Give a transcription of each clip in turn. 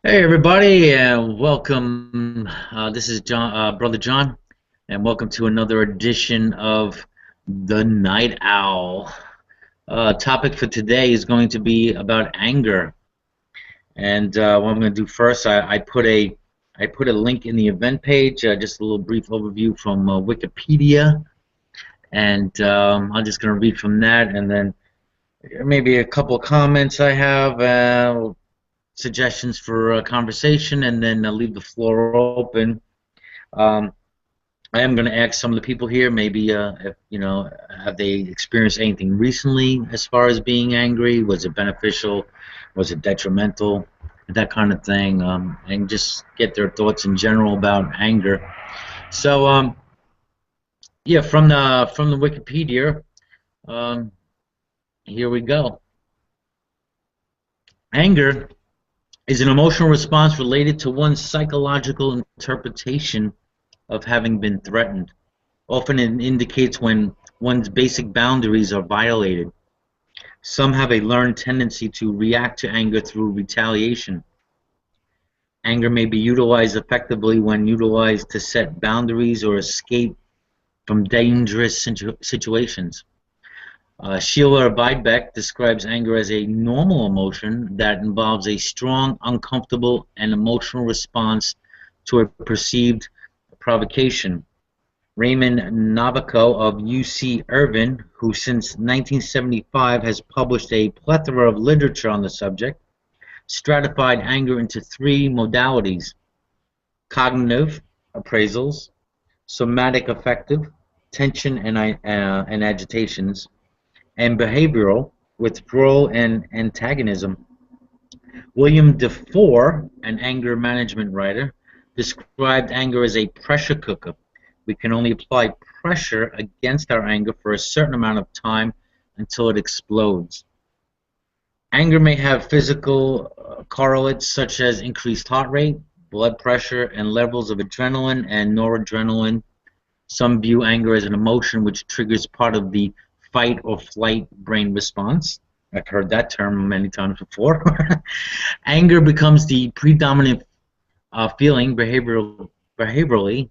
Hey everybody, and welcome. This is Brother John, and welcome to another edition of the Night Owl. Topic for today is going to be about anger, and what I'm going to do first, I put a link in the event page, just a little brief overview from Wikipedia, and I'm just going to read from that, and then maybe a couple comments I have. Suggestions for a conversation, and then leave the floor open. Um, I am going to ask some of the people here, maybe if have they experienced anything recently as far as being angry? Was it beneficial? Was it detrimental? That kind of thing, and just get their thoughts in general about anger. So, yeah, from the Wikipedia, um, here we go. Anger is an emotional response related to one's psychological interpretation of having been threatened. Often it indicates when one's basic boundaries are violated. Some have a learned tendency to react to anger through retaliation. Anger may be utilized effectively when utilized to set boundaries or escape from dangerous situations. Sheila Beideck describes anger as a normal emotion that involves a strong, uncomfortable, and emotional response to a perceived provocation. Raymond Novico of UC Irvine, who since 1975 has published a plethora of literature on the subject, stratified anger into three modalities: cognitive appraisals, somatic affective, tension and agitations, and behavioral withdrawal and antagonism. William Dufour, an anger management writer, described anger as a pressure cooker. We can only apply pressure against our anger for a certain amount of time until it explodes. Anger may have physical correlates such as increased heart rate, blood pressure, and levels of adrenaline and noradrenaline. Some view anger as an emotion which triggers part of the fight or flight brain response. I've heard that term many times before. Anger becomes the predominant feeling behaviorally,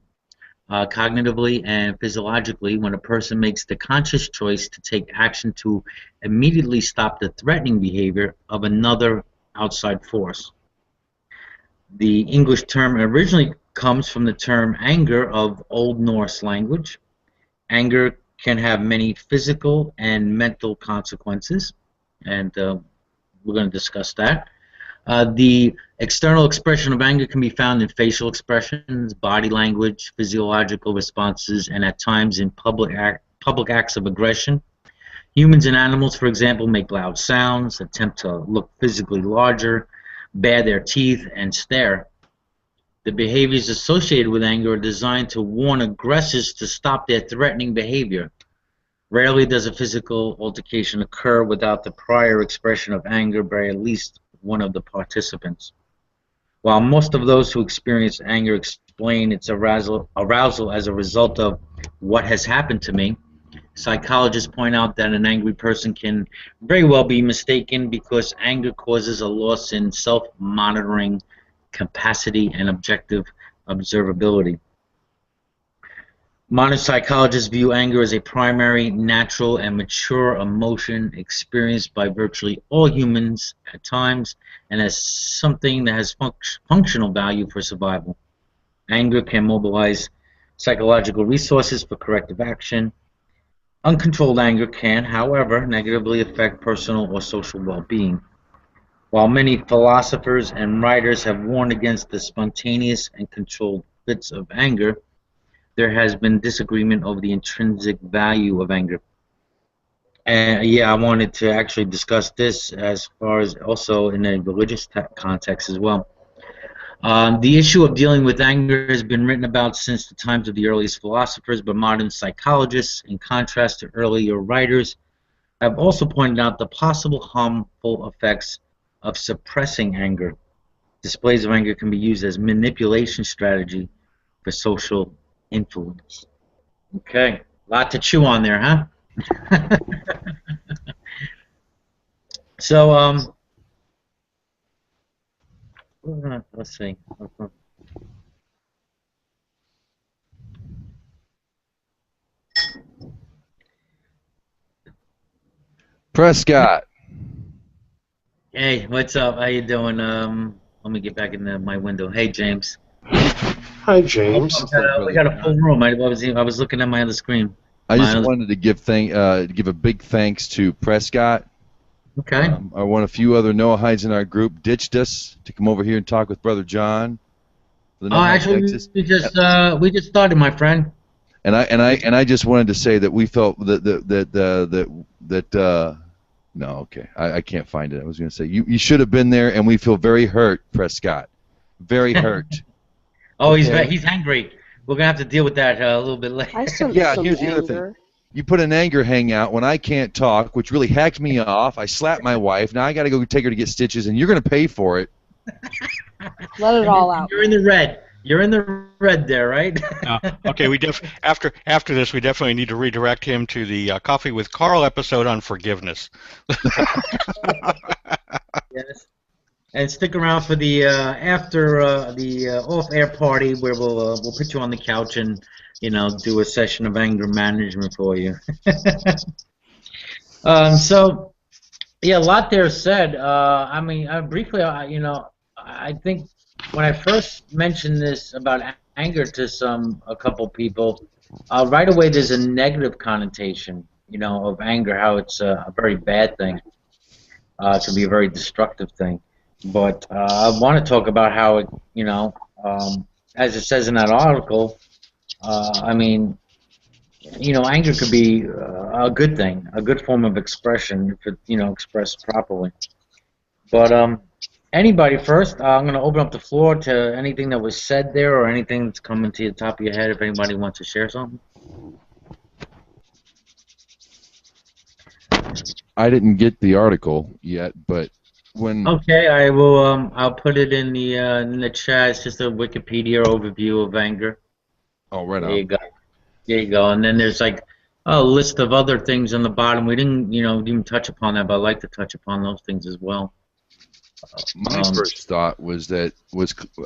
cognitively, and physiologically when a person makes the conscious choice to take action to immediately stop the threatening behavior of another outside force. The English term originally comes from the term anger of Old Norse language. Anger can have many physical and mental consequences, and we're going to discuss that. The external expression of anger can be found in facial expressions, body language, physiological responses, and at times in public acts of aggression. Humans and animals, for example, make loud sounds, attempt to look physically larger, bare their teeth, and stare. The behaviors associated with anger are designed to warn aggressors to stop their threatening behavior. Rarely does a physical altercation occur without the prior expression of anger by at least one of the participants. While most of those who experience anger explain its arousal as a result of what has happened to me, psychologists point out that an angry person can very well be mistaken because anger causes a loss in self-monitoring capacity and objective observability. Modern psychologists view anger as a primary, natural, and mature emotion experienced by virtually all humans at times and as something that has functional value for survival. Anger can mobilize psychological resources for corrective action. Uncontrolled anger can, however, negatively affect personal or social well-being. While many philosophers and writers have warned against the spontaneous and controlled fits of anger, there has been disagreement over the intrinsic value of anger. And yeah, I wanted to actually discuss this as far as also in a religious context as well. The issue of dealing with anger has been written about since the times of the earliest philosophers, but modern psychologists, in contrast to earlier writers, have also pointed out the possible harmful effects of suppressing anger. Displays of anger can be used as manipulation strategy for social influence. Okay, a lot to chew on there, huh? So, Let's see. Prescott. Hey, what's up? How you doing? Let me get back in my window. Hey, James. Hi, James. What's up, We brother got a full John? room. I was looking at my other screen. I My just other, wanted to give a big thanks to Prescott. okay. I want a few other Noahides in our group ditched us to come over here and talk with brother John for the Oh, Noahide actually, Nexus. we just started, my friend. And I just wanted to say that we felt no, okay, I can't find it. I was going to say you should have been there, and we feel very hurt, Prescott, very hurt. Oh, Okay. he's angry. We're gonna have to deal with that a little bit later. I sense Yeah, some here's the other thing. anger. You put an anger hangout when I can't talk, which really hacked me off. I slapped my wife. Now I got to go take her to get stitches, and you're going to pay for it. Let it all out. You're in the red. You're in the red there, right? Okay, after this, we definitely need to redirect him to the Coffee with Carl episode on forgiveness. Yes. And stick around for the after the off-air party where we'll put you on the couch and do a session of anger management for you. So yeah, a lot there said. I mean, briefly, I think when I first mentioned this about anger to a couple people, right away there's a negative connotation, of anger, how it's a very bad thing. It can be a very destructive thing. But I want to talk about how it, as it says in that article, I mean, anger could be a good thing, a good form of expression if it, expressed properly. But anybody first, I'm going to open up the floor to anything that was said there or anything that's coming to the top of your head if anybody wants to share something. I didn't get the article yet, but when Okay, I will. I'll put it in the chat. It's just a Wikipedia overview of anger. right There you on. go. There you go. And then there's like a list of other things on the bottom. We didn't, even touch upon that, but I'd like to touch upon those things as well. My first thought was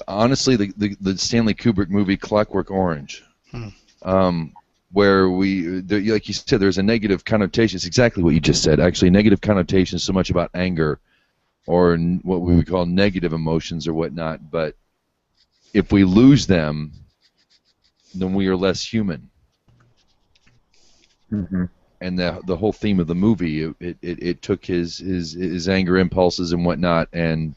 honestly the Stanley Kubrick movie Clockwork Orange, where like you said, there's a negative connotation. It's exactly what you just said. Actually, negative connotation so much about anger or what we would call negative emotions or whatnot. But if we lose them, then we are less human. Mm-hmm. And the whole theme of the movie, it took his anger impulses and whatnot, and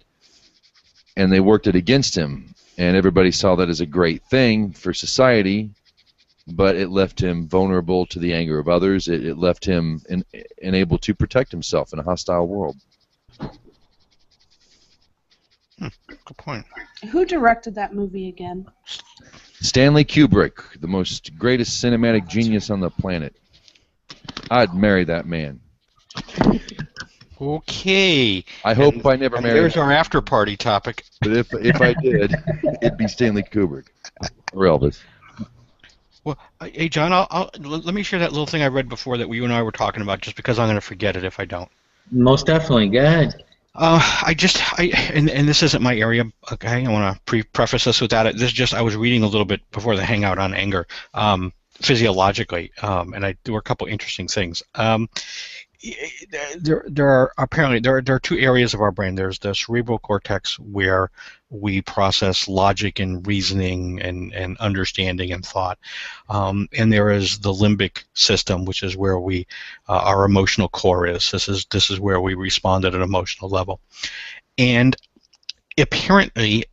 they worked it against him. And everybody saw that as a great thing for society, but it left him vulnerable to the anger of others. It left him unable to protect himself in a hostile world. Good point. Who directed that movie again? Stanley Kubrick, the most greatest cinematic genius on the planet. I'd marry that man. Okay. I hope I never marry There's him, our after party topic. but if I did, it'd be Stanley Kubrick or Elvis. Well, hey John, let me share that little thing I read before that you and I were talking about, just because I'm going to forget it if I don't. Most definitely. Go ahead. And this isn't my area. Okay, I want to preface this with that. I was reading a little bit before the hangout on anger, physiologically, and there were a couple interesting things. There are two areas of our brain. There's the cerebral cortex, where we process logic and reasoning and understanding and thought, and there is the limbic system, which is where our emotional core is. This is where we respond at an emotional level, and apparently,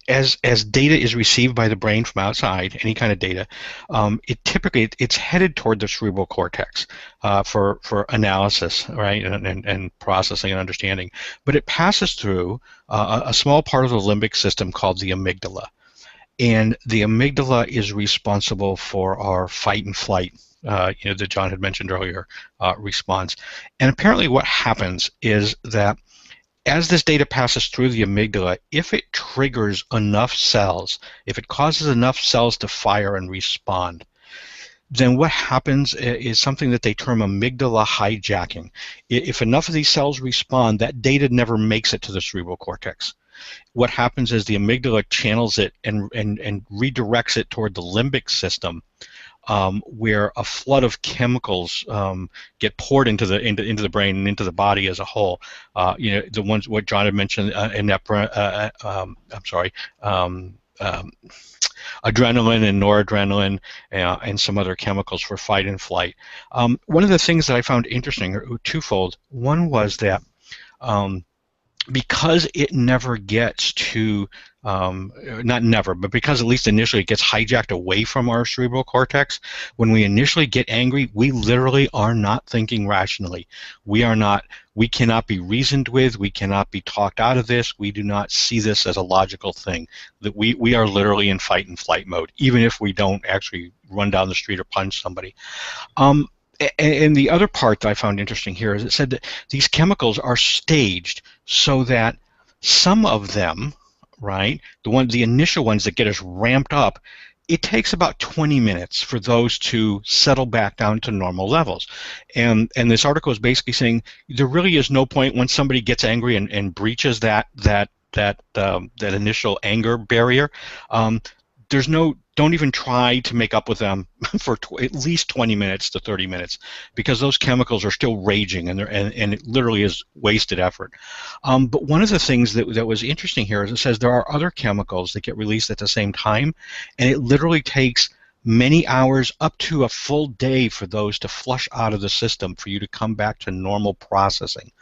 as data is received by the brain from outside, any kind of data, it's headed toward the cerebral cortex for analysis, right, and processing and understanding. But it passes through a small part of the limbic system called the amygdala, and the amygdala is responsible for our fight and flight. That John had mentioned earlier, response. And apparently, what happens is that as this data passes through the amygdala, if it triggers enough cells, if it causes enough cells to fire and respond, then what happens is something that they term amygdala hijacking. If enough of these cells respond, that data never makes it to the cerebral cortex. what happens is the amygdala channels it and redirects it toward the limbic system, where a flood of chemicals get poured into the brain and into the body as a whole. The ones what John had mentioned, adrenaline and noradrenaline and some other chemicals for fight and flight. One of the things that I found interesting, or twofold. One was that because it never gets to, not never, but because at least initially it gets hijacked away from our cerebral cortex, when we initially get angry, we literally are not thinking rationally. We cannot be reasoned with, we cannot be talked out of this, we do not see this as a logical thing. That we are literally in fight and flight mode, even if we don't actually run down the street or punch somebody. And the other part that I found interesting here is it said that these chemicals are staged so that some of them, right, the initial ones that get us ramped up, it takes about 20 minutes for those to settle back down to normal levels. And this article is basically saying there really is no point when somebody gets angry and breaches that initial anger barrier. Don't even try to make up with them for at least 20 minutes to 30 minutes, because those chemicals are still raging, and it literally is wasted effort. But one of the things that was interesting here is it says there are other chemicals that get released at the same time, and it literally takes many hours, up to a full day, for those to flush out of the system for you to come back to normal processing.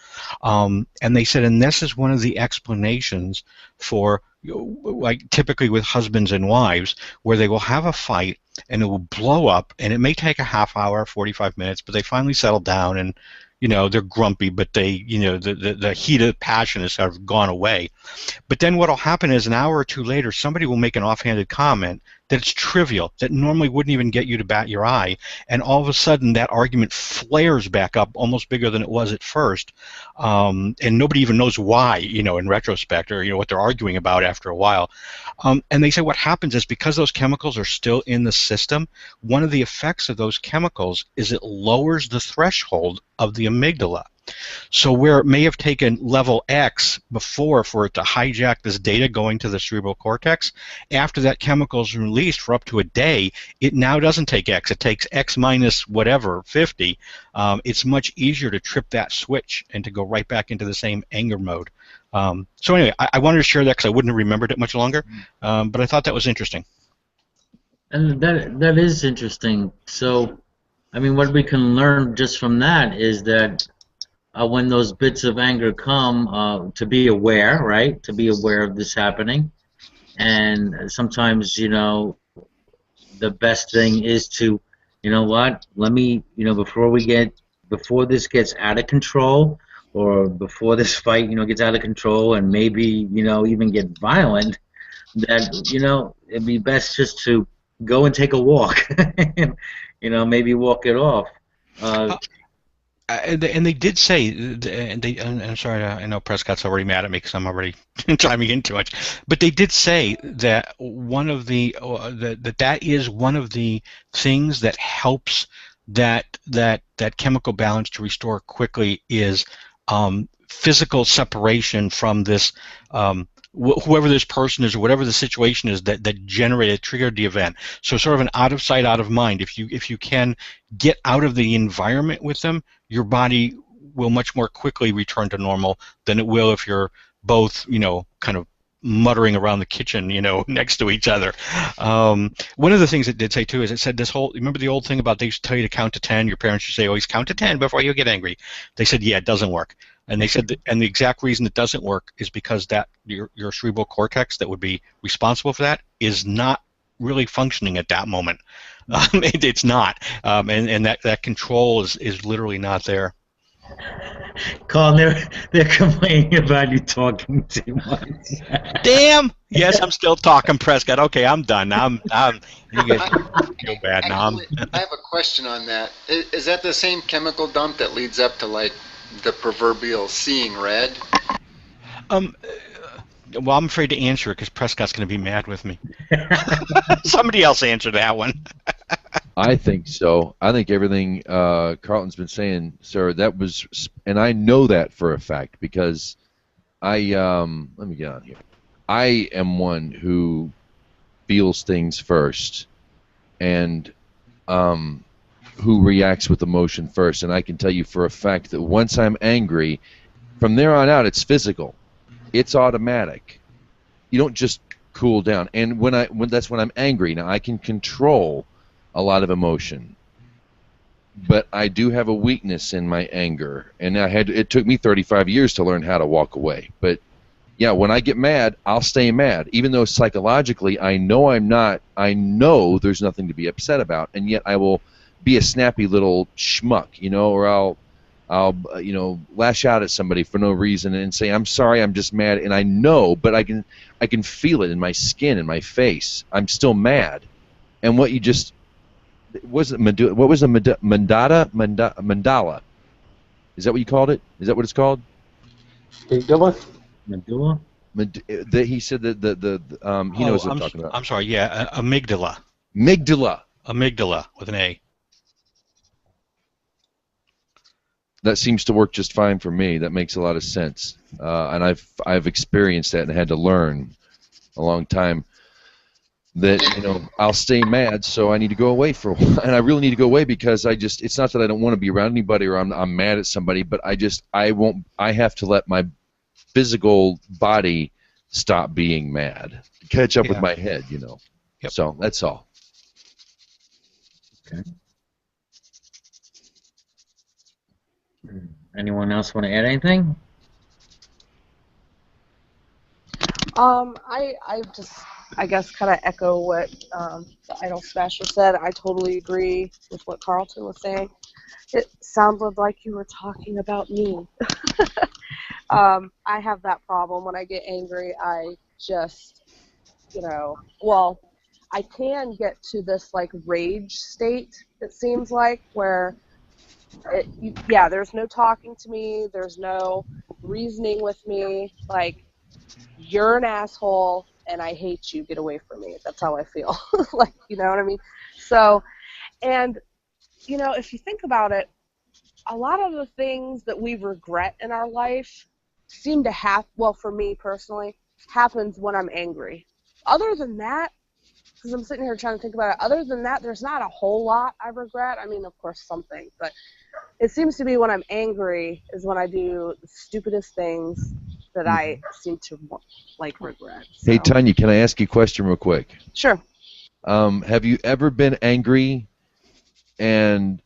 And they said, and this is one of the explanations for, like typically with husbands and wives, where they will have a fight and it will blow up, and it may take a half hour, 45 minutes, but they finally settle down, and they're grumpy, but they, the heat of passion has sort of gone away. But then what will happen is an hour or two later, somebody will make an offhanded comment that's trivial, that normally wouldn't even get you to bat your eye, and all of a sudden that argument flares back up, almost bigger than it was at first, and nobody even knows why, in retrospect, or what they're arguing about after a while. And they say what happens is, because those chemicals are still in the system, one of the effects of those chemicals is it lowers the threshold of the amygdala. So where it may have taken level X before for it to hijack this data going to the cerebral cortex, after that chemical is released for up to a day, it now doesn't take X. It takes X minus whatever, 50. It's much easier to trip that switch and to go right back into the same anger mode. So anyway, I wanted to share that because I wouldn't have remembered it much longer, but I thought that was interesting. And that is interesting. So, I mean, what we can learn just from that is that when those bits of anger come, to be aware, right? To be aware of this happening. And sometimes, the best thing is to, let me, before this gets out of control, or before this fight, gets out of control and maybe, even get violent, that, it'd be best just to go and take a walk, maybe walk it off. And they did say, and I'm sorry, I know Prescott's already mad at me because I'm already chiming in too much, but they did say that one of that is one of the things that helps that chemical balance to restore quickly is physical separation from this. Whoever this person is or whatever the situation is that triggered the event. So sort of an out of sight, out of mind. If you can get out of the environment with them, your body will much more quickly return to normal than it will if you're both, kind of muttering around the kitchen, next to each other. One of the things it did say too is it said remember the old thing about they used to tell you to count to 10? Your parents should say always count to 10 before you get angry. They said, yeah, it doesn't work. And they said and the exact reason it doesn't work is because that your cerebral cortex that would be responsible for that is not really functioning at that moment. It's not, and that control is literally not there. Carl, they're complaining about you talking too much. Damn! Yes, I'm still talking, Prescott. Okay, I'm done. You guys feel bad now. I have a question on that. Is that the same chemical dump that leads up to like the proverbial seeing red? Well, I'm afraid to answer it because Prescott's going to be mad with me. Somebody else answer that one. I think so. I think everything Carlton's been saying, Sarah, that was, and I know that for a fact because Let me get on here. I am one who feels things first, and who reacts with emotion first. And I can tell you for a fact that once I'm angry, from there on out, it's physical. It's automatic. You don't just cool down. And that's when I'm angry. Now I can control a lot of emotion, but I do have a weakness in my anger, and it took me 35 years to learn how to walk away. But yeah, when I get mad, I'll stay mad, even though psychologically I know there's nothing to be upset about, and yet I will be a snappy little schmuck, or I'll lash out at somebody for no reason and say, I'm sorry, I'm just mad, and I know, but I can feel it in my skin, in my face. I'm still mad. And what was the mandala? Is that what you called it? Is that what it's called? Medulla? Medulla? He said that he knows what I'm talking about. I'm sorry, yeah, amygdala. Amygdala with an A. That seems to work just fine for me. That makes a lot of sense, and I've experienced that and had to learn a long time that I'll stay mad, so I need to go away for a while, and I really need to go away because it's not that I don't want to be around anybody or I'm mad at somebody, but I have to let my physical body stop being mad, catch up with my head, Yep. So that's all. Okay. Anyone else want to add anything? I guess kind of echo what the Idol Smasher said. I totally agree with what Carlton was saying. It sounded like you were talking about me. I have that problem. When I get angry, I just, I can get to this like rage state, it seems like, where there's no talking to me, there's no reasoning with me, like, you're an asshole and I hate you, get away from me. That's how I feel. Like, you know what I mean? So, and, if you think about it, a lot of the things that we regret in our life seem to for me personally, happens when I'm angry. Other than that, because I'm sitting here trying to think about it, other than that, there's not a whole lot I regret. I mean, of course, some things, but it seems to be when I'm angry is when I do the stupidest things that I seem to regret. So. Hey, Tanya, can I ask you a question real quick? Sure. Have you ever been angry and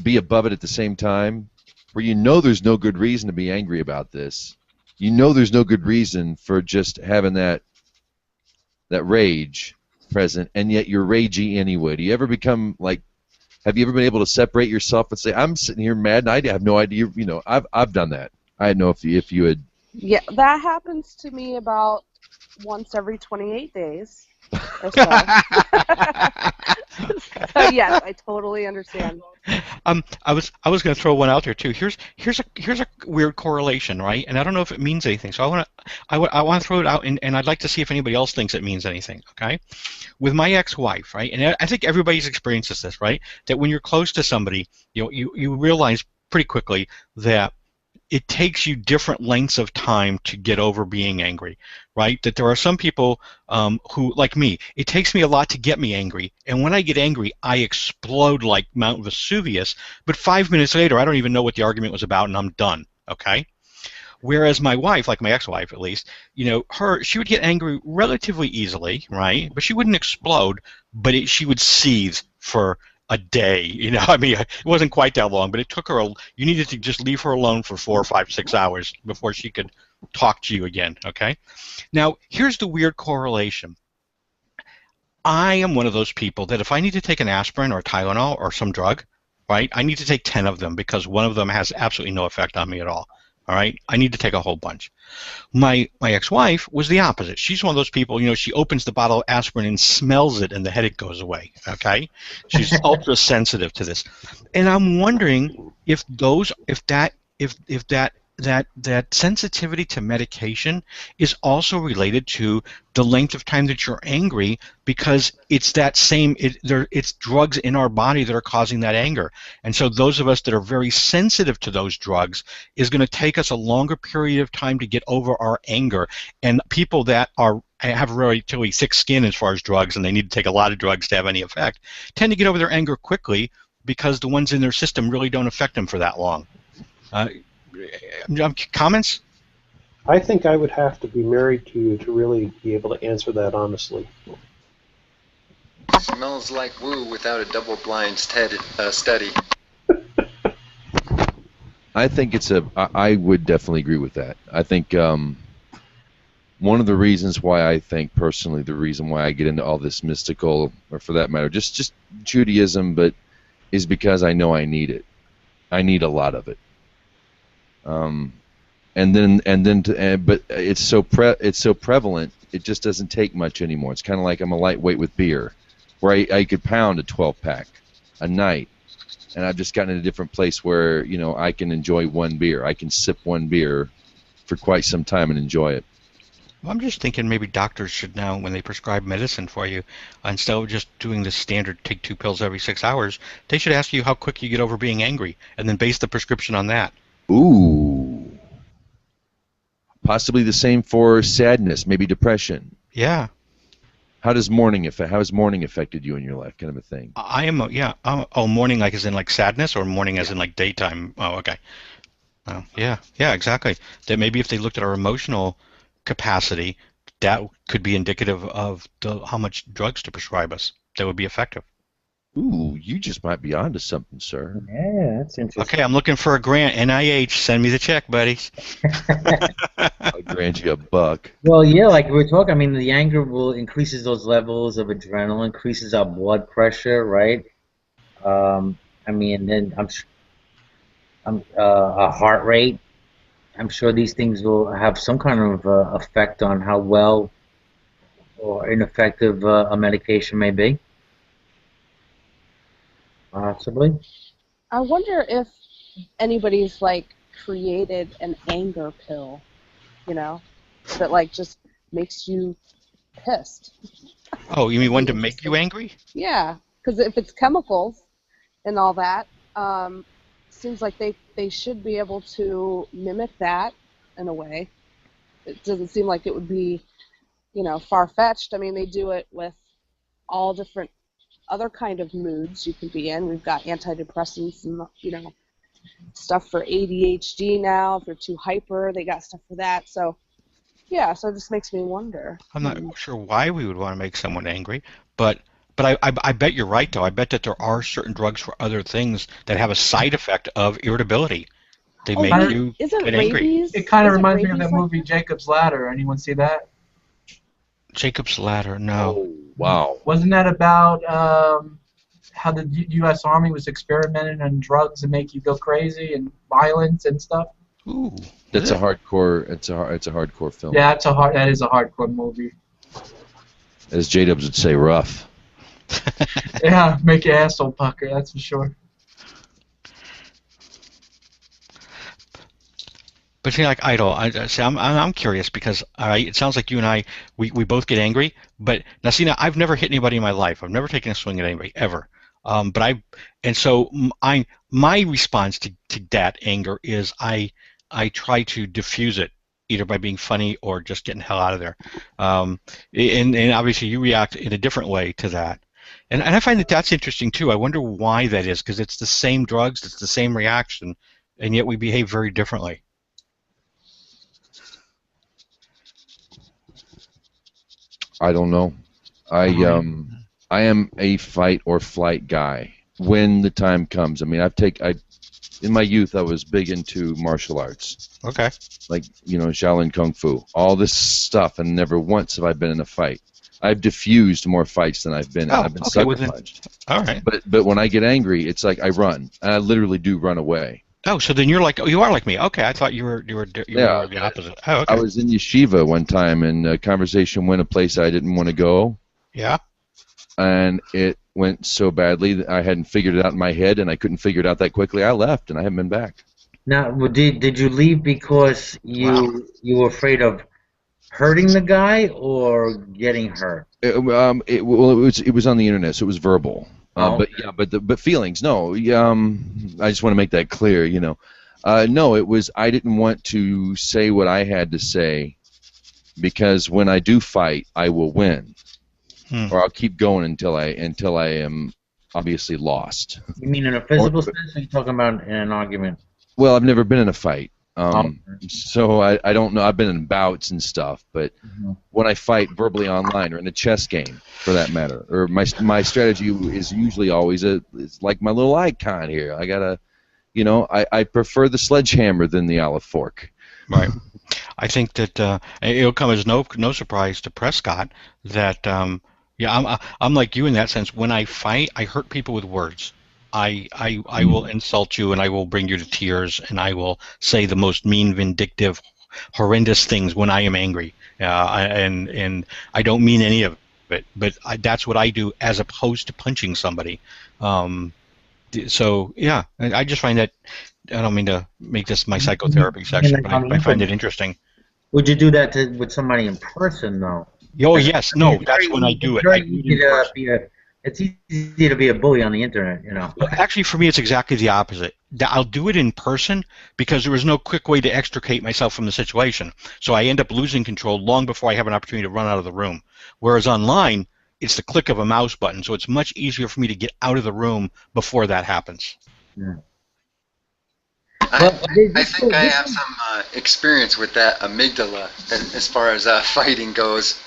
be above it at the same time, where there's no good reason to be angry about this? There's no good reason for just having that rage present, and yet you're ragey anyway. Do you ever become have you ever been able to separate yourself and say, I'm sitting here mad and I have no idea, I've done that. I don't know if you had. Yeah, that happens to me about once every 28 days or so. So yes, I totally understand. I was going to throw one out there too. Here's a weird correlation, right? And I don't know if it means anything. So I want to throw it out, and I'd like to see if anybody else thinks it means anything. Okay, with my ex-wife, right? And I think everybody's experiences this, right? That when you're close to somebody, you realize pretty quickly that it takes you different lengths of time to get over being angry, right? That there are some people who, like me, it takes me a lot to get me angry, and when I get angry, I explode like Mount Vesuvius, but 5 minutes later, I don't even know what the argument was about, and I'm done, okay? Whereas my wife, like my ex-wife at least, she would get angry relatively easily, right? But she wouldn't explode, but she would seethe for a day, I mean, it wasn't quite that long, but it took her. You needed to just leave her alone for 4 or 5, 6 hours before she could talk to you again. Okay. Now, here's the weird correlation. I am one of those people that if I need to take an aspirin or Tylenol or some drug, right, I need to take 10 of them because one of them has absolutely no effect on me at all. All right, I need to take a whole bunch. My ex-wife was the opposite. She's one of those people, she opens the bottle of aspirin and smells it, and the headache goes away. Okay, she's ultra sensitive to this, and I'm wondering if that that sensitivity to medication is also related to the length of time that you're angry, because it's that same it's drugs in our body that are causing that anger. And so those of us that are very sensitive to those drugs is going to take us a longer period of time to get over our anger. And people that have relatively thick skin as far as drugs, and they need to take a lot of drugs to have any effect, tend to get over their anger quickly because the ones in their system really don't affect them for that long. Comments? I think I would have to be married to you to really be able to answer that honestly. Smells like woo without a double-blind study. I think I would definitely agree with that. I think one of the reasons why I think personally the reason why I get into all this mystical, or for that matter, just Judaism, but is because I know I need it. I need a lot of it. But it's so prevalent. It just doesn't take much anymore. It's kind of like I'm a lightweight with beer, where I could pound a 12-pack a night, and I've just gotten in a different place where I can enjoy one beer. I can sip one beer for quite some time and enjoy it. Well, I'm just thinking maybe doctors should now, when they prescribe medicine for you, instead of just doing the standard take 2 pills every 6 hours, they should ask you how quick you get over being angry, and then base the prescription on that. Ooh. Possibly the same for sadness, maybe depression. Yeah. How has mourning affected you in your life, kind of a thing? Mourning like as in like sadness, or mourning as in like daytime? Oh, okay. Oh, yeah, exactly. That maybe if they looked at our emotional capacity, that could be indicative of how much drugs to prescribe us that would be effective. Ooh, you just might be onto something, sir. Yeah, that's interesting. Okay, I'm looking for a grant. NIH, send me the check, buddies. I'll grant you $1. Well, yeah, like we were talking, I mean, the anger increases those levels of adrenaline, increases our blood pressure, right? I mean, then our heart rate. I'm sure these things will have some kind of effect on how well or ineffective a medication may be. Possibly. I wonder if anybody's like created an anger pill, that like just makes you pissed. Oh, you mean one to make you angry? Yeah, because if it's chemicals and all that, seems like they should be able to mimic that in a way. It doesn't seem like it would be, far-fetched. I mean, they do it with all different other kind of moods you can be in. We've got antidepressants and, stuff for ADHD now. If you're too hyper, they got stuff for that. So, yeah, so it just makes me wonder. I'm not sure why we would want to make someone angry, but I bet you're right, though. I bet that there are certain drugs for other things that have a side effect of irritability. They make you get angry. It kind of reminds me of that movie Jacob's Ladder. Anyone see that? Jacob's Ladder, no. Oh, wow. Wasn't that about how the U.S. Army was experimenting on drugs that make you go crazy and violence and stuff? Ooh, that's a hardcore. It's a hardcore film. Yeah, that is a hardcore movie. As J-Dubs would say, rough. Yeah, make your asshole pucker. That's for sure. But like Idol, I'm curious because it sounds like you and I we both get angry. But now see, I've never hit anybody in my life. I've never taken a swing at anybody ever. My response to that anger is I try to diffuse it, either by being funny or just getting the hell out of there. And obviously you react in a different way to that. And I find that that's interesting too. I wonder why that is, because it's the same drugs, it's the same reaction, and yet we behave very differently. I don't know. I am a fight or flight guy when the time comes. I mean, in my youth I was big into martial arts. Okay. Like, Shaolin Kung Fu, all this stuff, and never once have I been in a fight. I've diffused more fights than I've been. I've been sucker punched. All right. But when I get angry, it's like I run, and I literally do run away. Oh, so then you are like me. Okay, I thought you were the opposite. Oh, okay. I was in yeshiva one time, and a conversation went a place I didn't want to go. Yeah. And it went so badly that I hadn't figured it out in my head, and I couldn't figure it out that quickly. I left, and I haven't been back. Now, did you leave because you were afraid of hurting the guy or getting hurt? It was on the internet, so it was verbal. Oh, But feelings, no. I just want to make that clear. No, it was I didn't want to say what I had to say because when I do fight, I will win, or I'll keep going until I am obviously lost. You mean in a physical sense, or are you talking about in an argument? Well, I've never been in a fight, so I don't know. I've been in bouts and stuff, but when I fight verbally online or in a chess game, for that matter, or my strategy is usually always it's like my little icon here. I gotta, I prefer the sledgehammer than the olive fork. Right. I think that it'll come as no surprise to Prescott that I'm like you in that sense. When I fight, I hurt people with words. I will insult you and I will bring you to tears and I will say the most mean, vindictive, horrendous things when I am angry. And I don't mean any of it, but that's what I do as opposed to punching somebody. So yeah, I just find that I don't mean to make this my psychotherapy section, but I find it interesting. Would you do that with somebody in person, though? Oh yes, no, that's when I do it. It's easy to be a bully on the internet, Well, actually, for me, it's exactly the opposite. I'll do it in person because there is no quick way to extricate myself from the situation. So I end up losing control long before I have an opportunity to run out of the room. Whereas online, it's the click of a mouse button, so it's much easier for me to get out of the room before that happens. Yeah. I think I have some experience with that amygdala as far as fighting goes.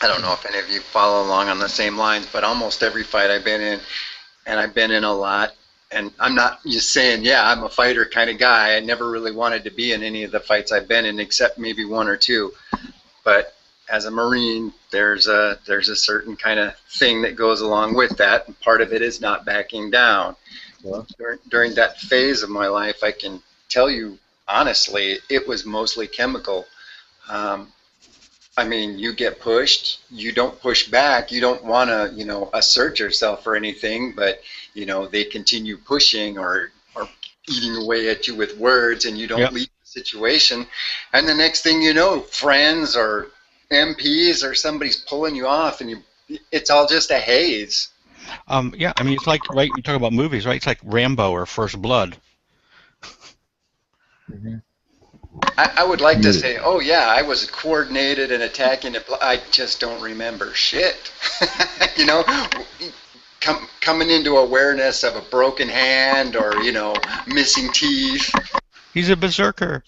I don't know if any of you follow along on the same lines, but almost every fight I've been in, and I've been in a lot, and I'm not just saying, yeah, I'm a fighter kind of guy. I never really wanted to be in any of the fights I've been in except maybe one or two. But as a Marine, there's a certain kind of thing that goes along with that, and part of it is not backing down. Well, during that phase of my life, I can tell you honestly, it was mostly chemical. I mean, you get pushed, you don't push back, you don't want to, assert yourself or anything, but, they continue pushing or eating away at you with words and you don't leave the situation. And the next thing you know, friends or MPs or somebody's pulling you off and it's all just a haze. Yeah, I mean, it's like, right, you talk about movies, right? It's like Rambo or First Blood. Mm-hmm. I would like to say, oh yeah, I was coordinated and attacking it. I just don't remember shit. Coming into awareness of a broken hand or missing teeth. He's a berserker.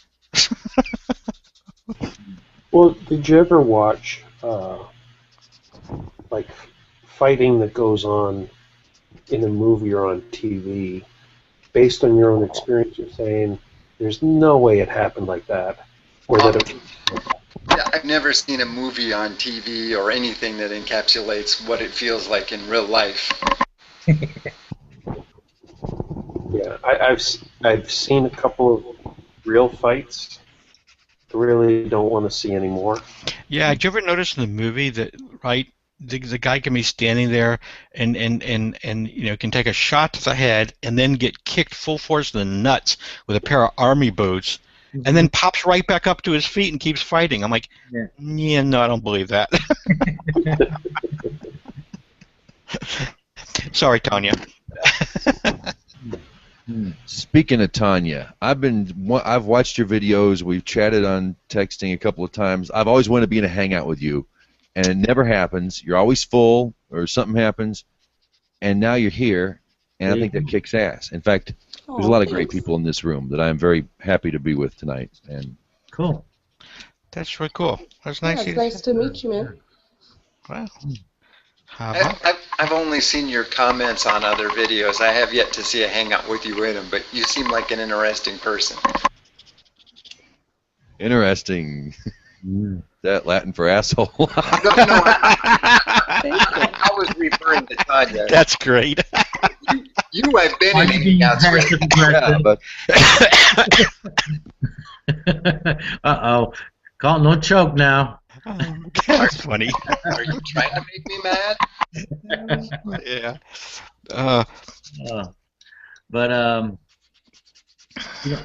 Well, did you ever watch like fighting that goes on in a movie or on TV, based on your own experience? You're saying there's no way it happened like that. Or Yeah, I've never seen a movie on TV or anything that encapsulates what it feels like in real life. Yeah, I've seen a couple of real fights. I really don't want to see any more. Yeah, did you ever notice in the movie that, right, the guy can be standing there and can take a shot to the head and then get kicked full force in the nuts with a pair of army boots and then pops right back up to his feet and keeps fighting. I'm like, yeah, no, I don't believe that. Sorry, Tanya. Speaking of Tanya, I've watched your videos. We've chatted on texting a couple of times. I've always wanted to be in a hangout with you, and it never happens. You're always full, or something happens, and now you're here, and I think that kicks ass. In fact, there's a lot of great people in this room that I'm very happy to be with tonight. And cool. That's really cool. That's nice. Yeah, it's nice to meet you, man. Wow. I've only seen your comments on other videos. I have yet to see a hangout with you in them, but you seem like an interesting person. Interesting. That Latin for asshole? No, I was referring to Tanya. That's great. You have been in hangouts with. Yeah, but Uh-oh. Carlton, don't choke now. That's funny. Are you trying to make me mad? Yeah. But you know,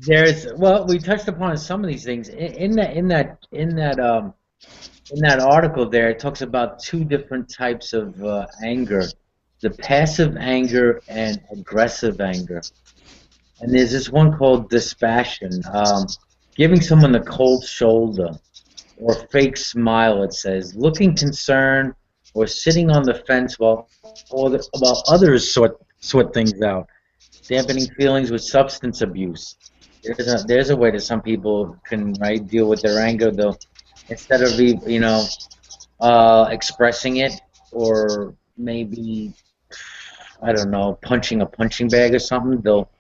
there's well, we touched upon some of these things in that article. There, it talks about two different types of anger: the passive anger and aggressive anger. And there's this one called dispassion, giving someone the cold shoulder or fake smile. It says looking concerned or sitting on the fence while others sort things out. Dampening feelings with substance abuse. There's a way that some people can deal with their anger. They'll instead of expressing it or maybe I don't know punching a punching bag or something. They'll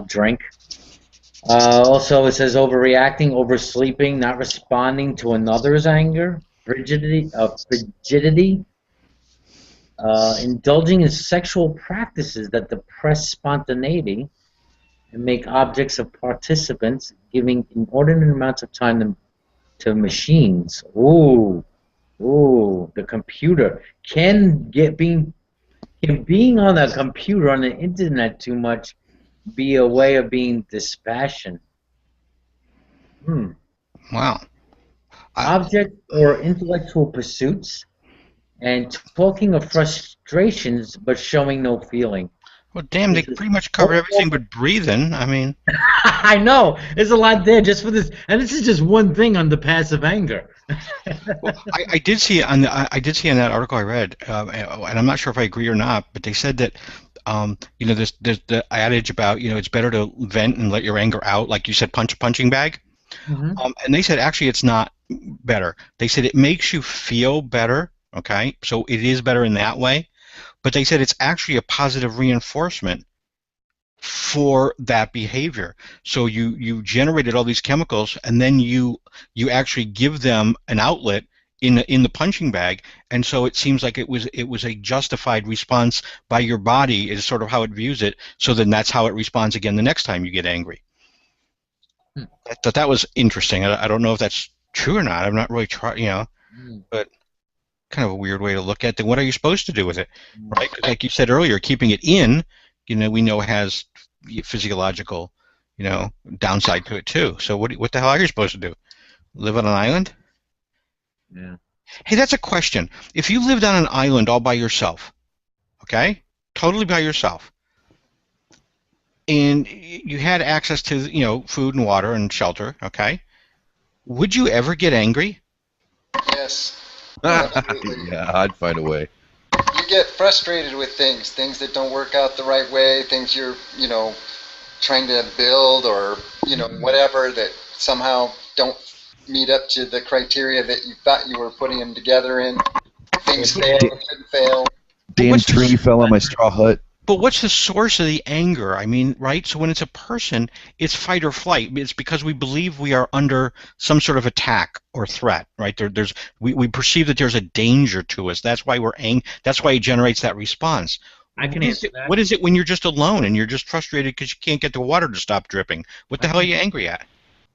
drink. Also, it says overreacting, oversleeping, not responding to another's anger, frigidity, indulging in sexual practices that depress spontaneity and make objects of participants, giving inordinate amounts of time to machines. Ooh, the computer can being on a computer on the internet too much be a way of being dispassionate? Wow. Object or intellectual pursuits, and talking of frustrations but showing no feeling. Well, damn, they pretty much covered everything but breathing. I mean, I know there's a lot there just for this, and this is just one thing on the passive anger. Well, I did see on that article I read, and I'm not sure if I agree or not, but they said that there's the adage about it's better to vent and let your anger out, like you said, punch a punching bag. Mm-hmm. And they said actually it's not better. They said it makes you feel better. Okay, so it is better in that way. But they said it's actually a positive reinforcement for that behavior. So you generated all these chemicals, and then you actually give them an outlet in the punching bag, and so it seems like it was a justified response by your body, is sort of how it views it. So then that's how it responds again the next time you get angry. I thought that was interesting. I don't know if that's true or not. I'm not really trying, but kind of a weird way to look at it. What are you supposed to do with it, right? 'Cause like you said earlier, keeping it in, we know has physiological, downside to it too. So what the hell are you supposed to do? Live on an island? Yeah. Hey, that's a question. If you lived on an island all by yourself, okay, totally by yourself, and you had access to food and water and shelter, okay, would you ever get angry? Yes. Yeah, I'd find a way. You get frustrated with things that don't work out the right way, things you're, trying to build or, whatever that somehow don't meet up to the criteria that you thought you were putting them together in. Things fail, shouldn't fail. Damn tree fell on my straw hut. But what's the source of the anger? I mean, right? So when it's a person, it's fight or flight. It's because we believe we are under some sort of attack or threat, right? We perceive that there's a danger to us. That's why we're angry. That's why it generates that response. I can answer that. What is it when you're just alone and you're just frustrated because you can't get the water to stop dripping? What the hell are you angry at?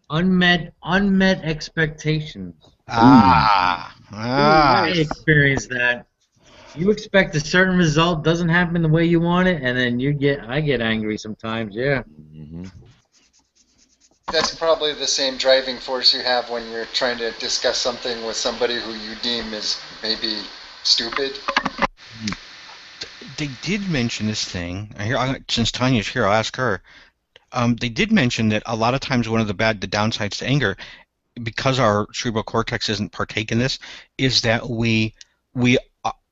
Unmet expectations. I experienced that. You expect a certain result, doesn't happen the way you want it, and then I get angry sometimes, yeah. Mm-hmm. That's probably the same driving force you have when you're trying to discuss something with somebody who you deem is maybe stupid. They did mention this thing. Since Tanya's here, I'll ask her. They did mention that a lot of times one of the downsides to anger, because our cerebral cortex isn't partake in this, is that we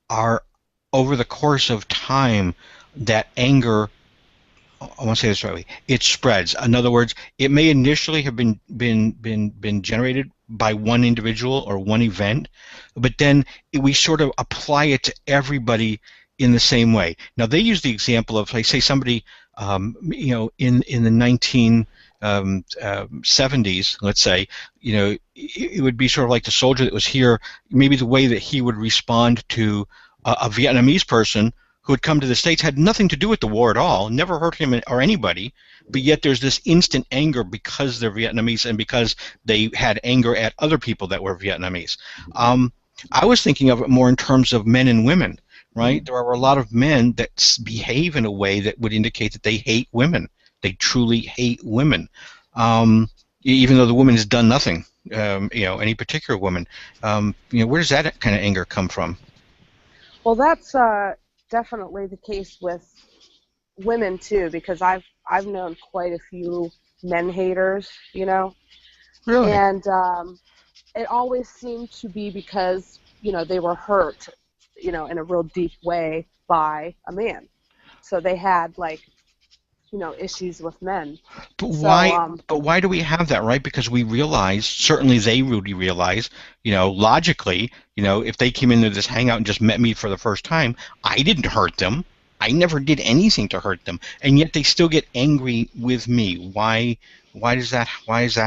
are, over the course of time, that anger, I want to say this right way, it spreads. In other words, it may initially have been generated by one individual or one event, but then we sort of apply it to everybody in the same way. Now, they use the example of, like, say, somebody, in the 1970s, let's say, it would be sort of like the soldier that was here, maybe the way that he would respond to a Vietnamese person who had come to the States, had nothing to do with the war at all, never hurt him or anybody, but yet there's this instant anger because they're Vietnamese and because they had anger at other people that were Vietnamese. I was thinking of it more in terms of men and women, right? There are a lot of men that behave in a way that would indicate that they hate women. They truly hate women, even though the woman has done nothing. Any particular woman. Where does that kind of anger come from? Well, that's definitely the case with women too, because I've known quite a few men haters, Really? and it always seemed to be because they were hurt, in a real deep way by a man, so they had issues with men. But So, why? But why do we have that, right? Because we realize, certainly they really realize, logically, if they came into this hangout and just met me for the first time, I didn't hurt them. I never did anything to hurt them, and yet they still get angry with me. Why? Why is that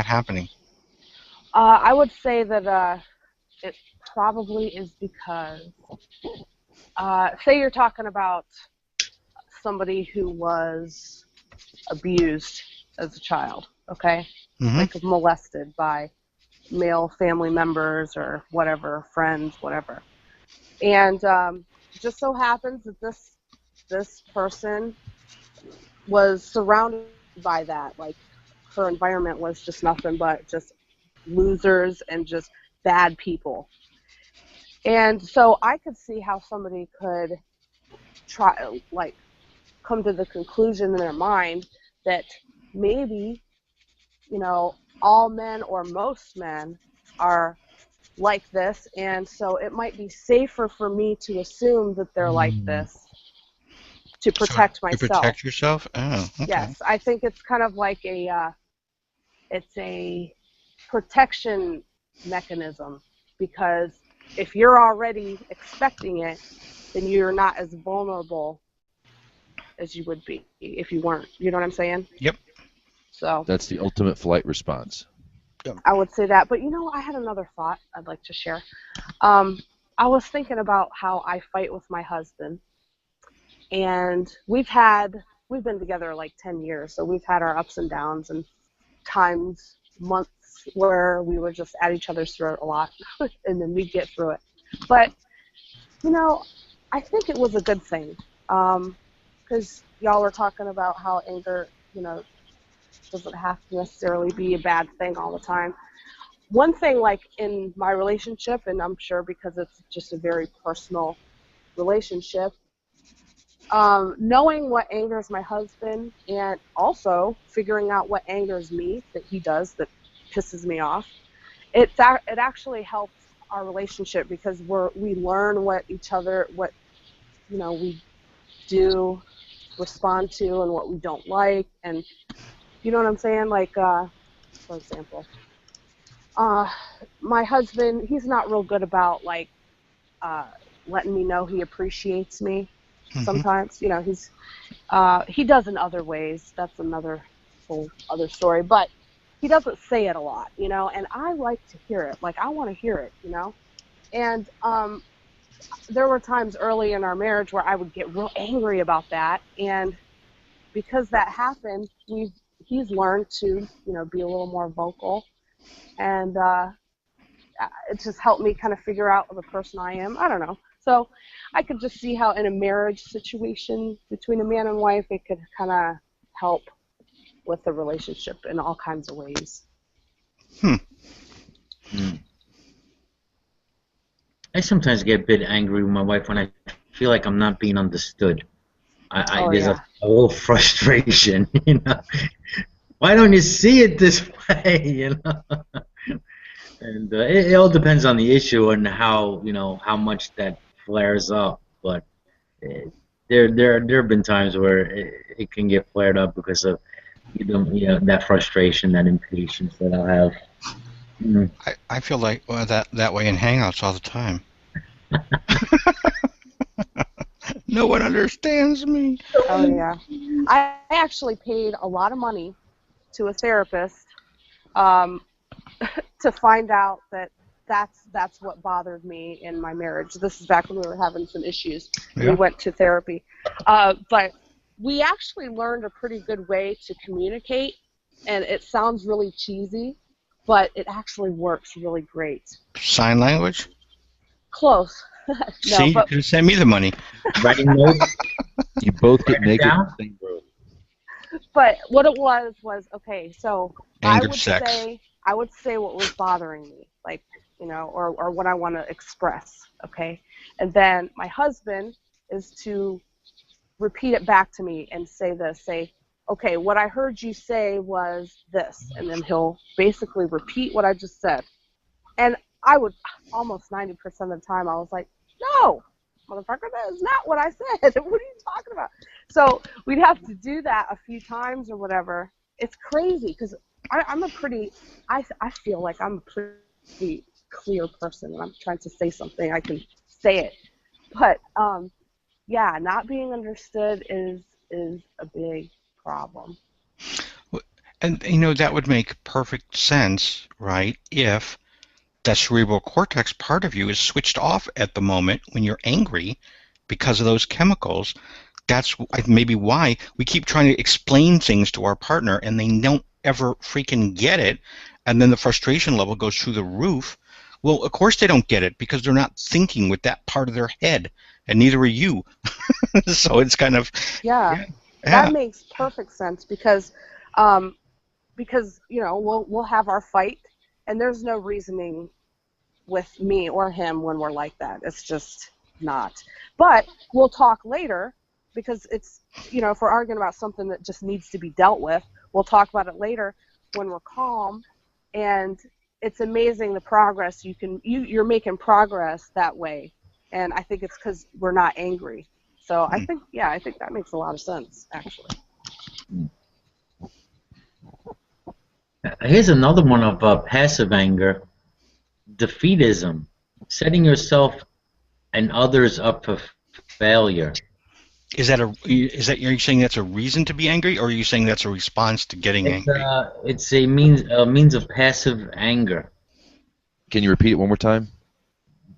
happening? I would say that it probably is because, say you're talking about somebody who was abused as a child, okay? Mm-hmm. Like molested by male family members or whatever, friends, whatever. And just so happens that this person was surrounded by that. Like, her environment was just nothing but just losers and just bad people. And so I could see how somebody could try, come to the conclusion in their mind that maybe, all men or most men are like this, and so it might be safer for me to assume that they're like this to protect myself. To protect yourself? Oh, okay. Yes, I think it's kind of like it's a protection mechanism, because if you're already expecting it, then you're not as vulnerable as you would be if you weren't. You know what I'm saying? Yep. So That's the ultimate flight response. I would say that. But I had another thought I'd like to share. I was thinking about how I fight with my husband, and we've been together like 10 years, so we've had our ups and downs and times, months where we were just at each other's throat a lot, and then we'd get through it. But, I think it was a good thing, because y'all were talking about how anger, doesn't have to necessarily be a bad thing all the time. One thing, like in my relationship, and I'm sure because it's just a very personal relationship, knowing what angers my husband and also figuring out what angers me that he does that pisses me off, it actually helps our relationship, because we learn what we do respond to and what we don't like, and you know what I'm saying? Like, for example, my husband, he's not real good about letting me know he appreciates me. Mm-hmm. Sometimes, he does in other ways. That's another whole other story. But he doesn't say it a lot, and I like to hear it. Like, I want to hear it, And there were times early in our marriage where I would get real angry about that, and because that happened, he's learned to, be a little more vocal, and it just helped me kind of figure out the person I am. I don't know. So I could just see how in a marriage situation between a man and wife, it could kind of help with the relationship in all kinds of ways. I sometimes get a bit angry with my wife when I feel like I'm not being understood. There's a little frustration, Why don't you see it this way, And it all depends on the issue and how much that flares up. But there have been times where it can get flared up because of that frustration, that impatience that I'll have. I feel like that way in Hangouts all the time. No one understands me. Oh yeah, I actually paid a lot of money to a therapist to find out that's what bothered me in my marriage. This is back when we were having some issues. Yeah. We went to therapy, but we actually learned a pretty good way to communicate, and it sounds really cheesy, but it actually works really great. Sign language? Close. See, you but could have sent me the money. Writing notes. You both get Write it naked in down? the same room. but what it was okay. So Angered sex. I would say what was bothering me, like, or what I want to express. Okay, and then my husband is to repeat it back to me and say, okay, what I heard you say was this, and then he'll basically repeat what I just said. And I would, almost 90% of the time, I was like, no, motherfucker, that is not what I said. What are you talking about? So we'd have to do that a few times or whatever. It's crazy because I feel like I'm a pretty clear person. When I'm trying to say something, I can say it. But yeah, not being understood is a big problem. And that would make perfect sense, right? If that cerebral cortex part of you is switched off at the moment when you're angry because of those chemicals. That's maybe why we keep trying to explain things to our partner and they don't ever freaking get it, and then the frustration level goes through the roof. Well, of course they don't get it because they're not thinking with that part of their head, and neither are you. So it's kind of that makes perfect sense because we'll have our fight and there's no reasoning with me or him when we're like that. It's just not. But we'll talk later because it's, if we're arguing about something that just needs to be dealt with, we'll talk about it later when we're calm. And it's amazing the progress you're making progress that way. And I think it's because we're not angry. So I think that makes a lot of sense, actually. Here's another one of passive anger. Defeatism. Setting yourself and others up for failure. Is that are you saying that's a reason to be angry, or are you saying that's a response to getting angry? It's a means of passive anger. Can you repeat it one more time?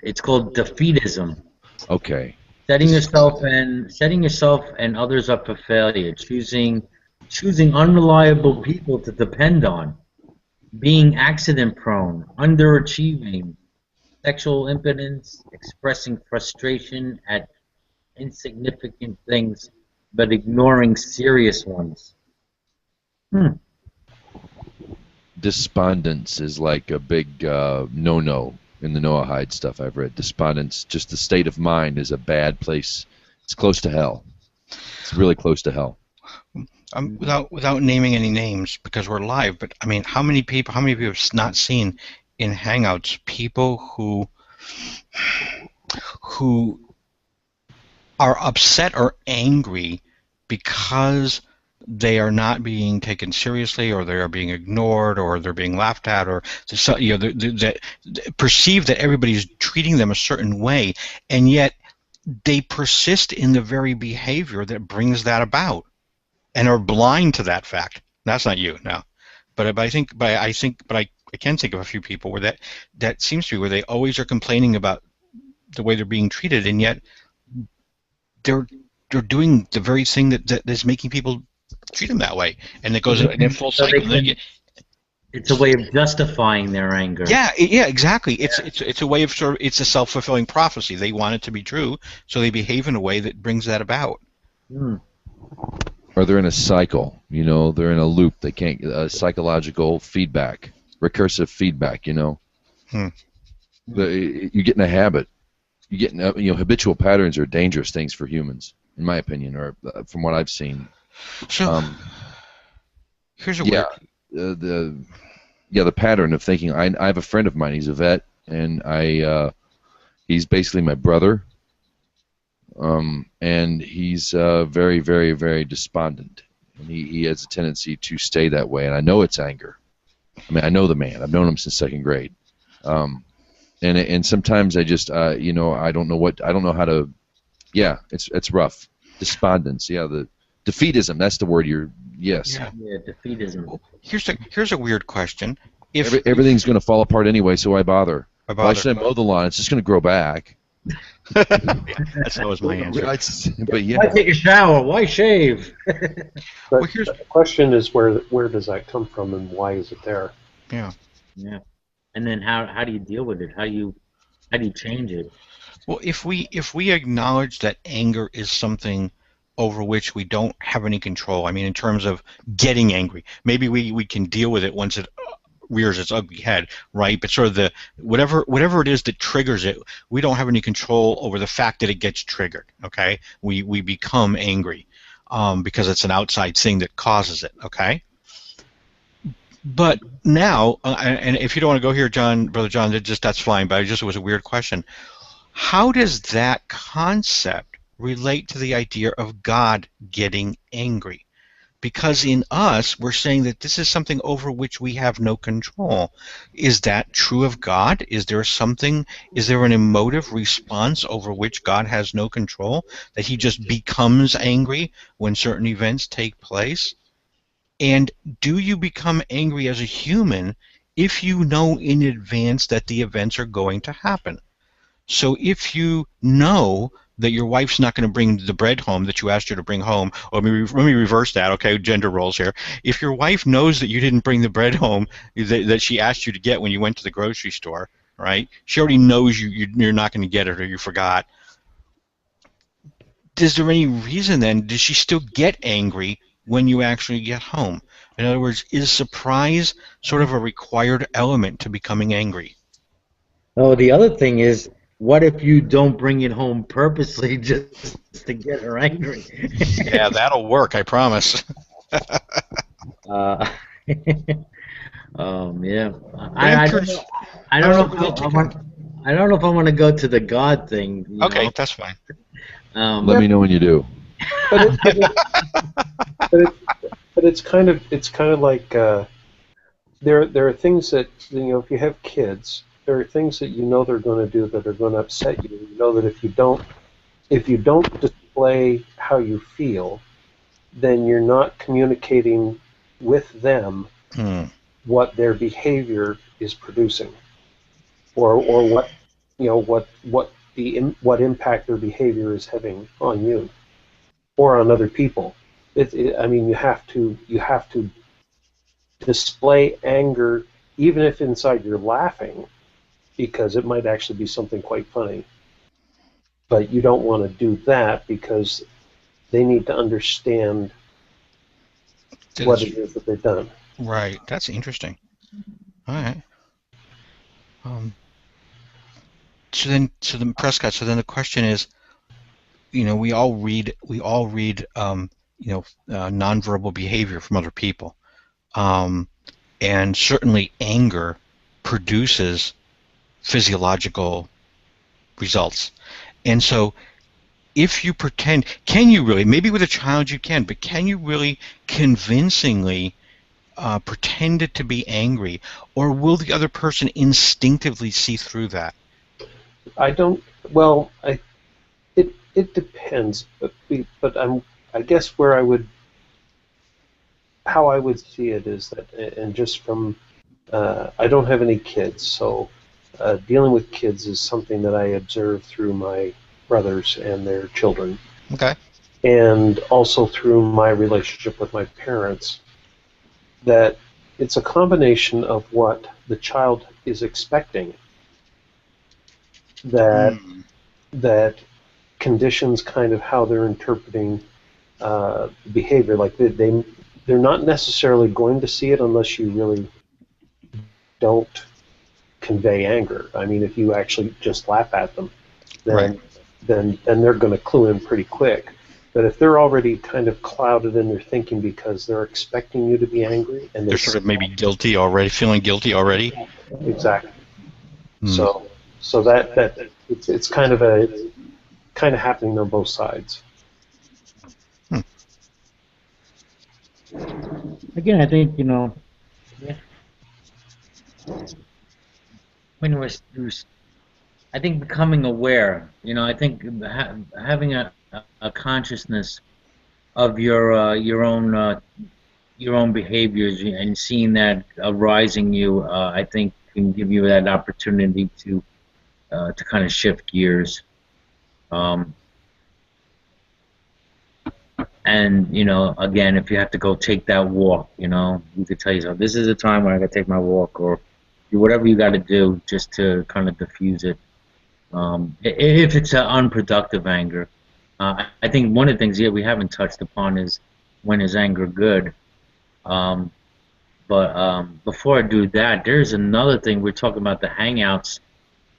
It's called defeatism. Okay. Setting yourself and others up for failure. Choosing unreliable people to depend on. Being accident prone. Underachieving. Sexual impotence. Expressing frustration at insignificant things, but ignoring serious ones. Despondence is like a big no-no in the Noahide stuff I've read. Despondence, just the state of mind, is a bad place. It's close to hell. It's really close to hell. Without naming any names because we're live, but I mean, how many people have not seen in Hangouts people who are upset or angry because they are not being taken seriously, or they are being ignored, or they're being laughed at, or perceive that everybody's treating them a certain way, and yet they persist in the very behavior that brings that about, and are blind to that fact. That's not you, no. But I can think of a few people where that seems to be where they always are complaining about the way they're being treated, and yet they're doing the very thing that is making people treat them that way, and it goes in a full cycle. It's a way of justifying their anger. Yeah, exactly. It's a way of it's a self-fulfilling prophecy. They want it to be true, so they behave in a way that brings that about. Or they're in a cycle. They're in a loop. They can't psychological feedback, recursive feedback. You get in a habit. You get habitual patterns are dangerous things for humans, in my opinion, or from what I've seen. So here's a weird. The pattern of thinking. I have a friend of mine. He's a vet, and he's basically my brother. And he's very, very, very despondent, and he has a tendency to stay that way. And I know it's anger. I mean, I know the man. I've known him since second grade. And sometimes I just I don't know how to. Yeah, it's rough. Despondence. Yeah, the defeatism. That's the word. Yes. Yeah, defeatism. Here's a weird question. If everything's going to fall apart anyway, so why bother? Why should I mow the lawn? It's just going to grow back. That's always my answer. But yeah. Why take a shower? Why shave? But the question is, where does that come from, and why is it there? Yeah. And then how do you deal with it? How do you change it? Well, if we acknowledge that anger is something over which we don't have any control, I mean, in terms of getting angry, maybe we can deal with it once it rears its ugly head, right? But sort of the whatever it is that triggers it, we don't have any control over the fact that it gets triggered. Okay, we become angry because it's an outside thing that causes it. Okay. But now, and if you don't want to go here, John, Brother John, that's fine. But it was a weird question. How does that concept relate to the idea of God getting angry? Because in us, we're saying that this is something over which we have no control. Is that true of God? Is there an emotive response over which God has no control? That he just becomes angry when certain events take place? And do you become angry as a human if you know in advance that the events are going to happen? So if you know that your wife's not going to bring the bread home that you asked her to bring home, or let me reverse that, okay, gender roles here. If your wife knows that you didn't bring the bread home that she asked you to get when you went to the grocery store, right? She already knows you're not going to get it or you forgot. Is there any reason then, does she still get angry when you actually get home? In other words, is surprise sort of a required element to becoming angry? Oh, the other thing is, what if you don't bring it home purposely just to get her angry? Yeah, that'll work, I promise. Yeah. I don't know if I want to go to the God thing. Okay, that's fine. Let me know when you do. But it's kind of like there are things that, if you have kids, there are things that they're going to do that are going to upset you. You know that if you don't display how you feel, then you're not communicating with them what their behavior is producing, or what what impact their behavior is having on you or on other people. I mean, you have to display anger, even if inside you're laughing, because it might actually be something quite funny. But you don't want to do that because they need to understand what it is that they've done. Right. That's interesting. All right. So then, Prescott. So then the question is, we all read, nonverbal behavior from other people, and certainly anger produces physiological results. And so, if you pretend, can you really? Maybe with a child you can, but can you really convincingly pretend it to be angry, or will the other person instinctively see through that? I don't. Well, it depends, but I guess how I would see it is that, and just from, I don't have any kids, so dealing with kids is something that I observe through my brothers and their children. Okay. And also through my relationship with my parents, that it's a combination of what the child is expecting that conditions kind of how they're interpreting behavior. Like they're not necessarily going to see it unless you really don't convey anger. I mean, if you actually just laugh at them, then they're going to clue in pretty quick. But if they're already kind of clouded in their thinking because they're expecting you to be angry, and they're sort of maybe guilty already, feeling guilty already. Exactly. So that it's kind of happening on both sides. Again, I think when I think becoming aware. I think having a consciousness of your own behaviors and seeing that arising you, I think can give you that opportunity to kind of shift gears. And again, if you have to go take that walk, you could tell yourself, this is the time when I got to take my walk, or do whatever you got to do just to kind of diffuse it. If it's an unproductive anger. I think one of the things we haven't touched upon is when is anger good. Um, but before I do that, there's another thing. We're talking about the hangouts,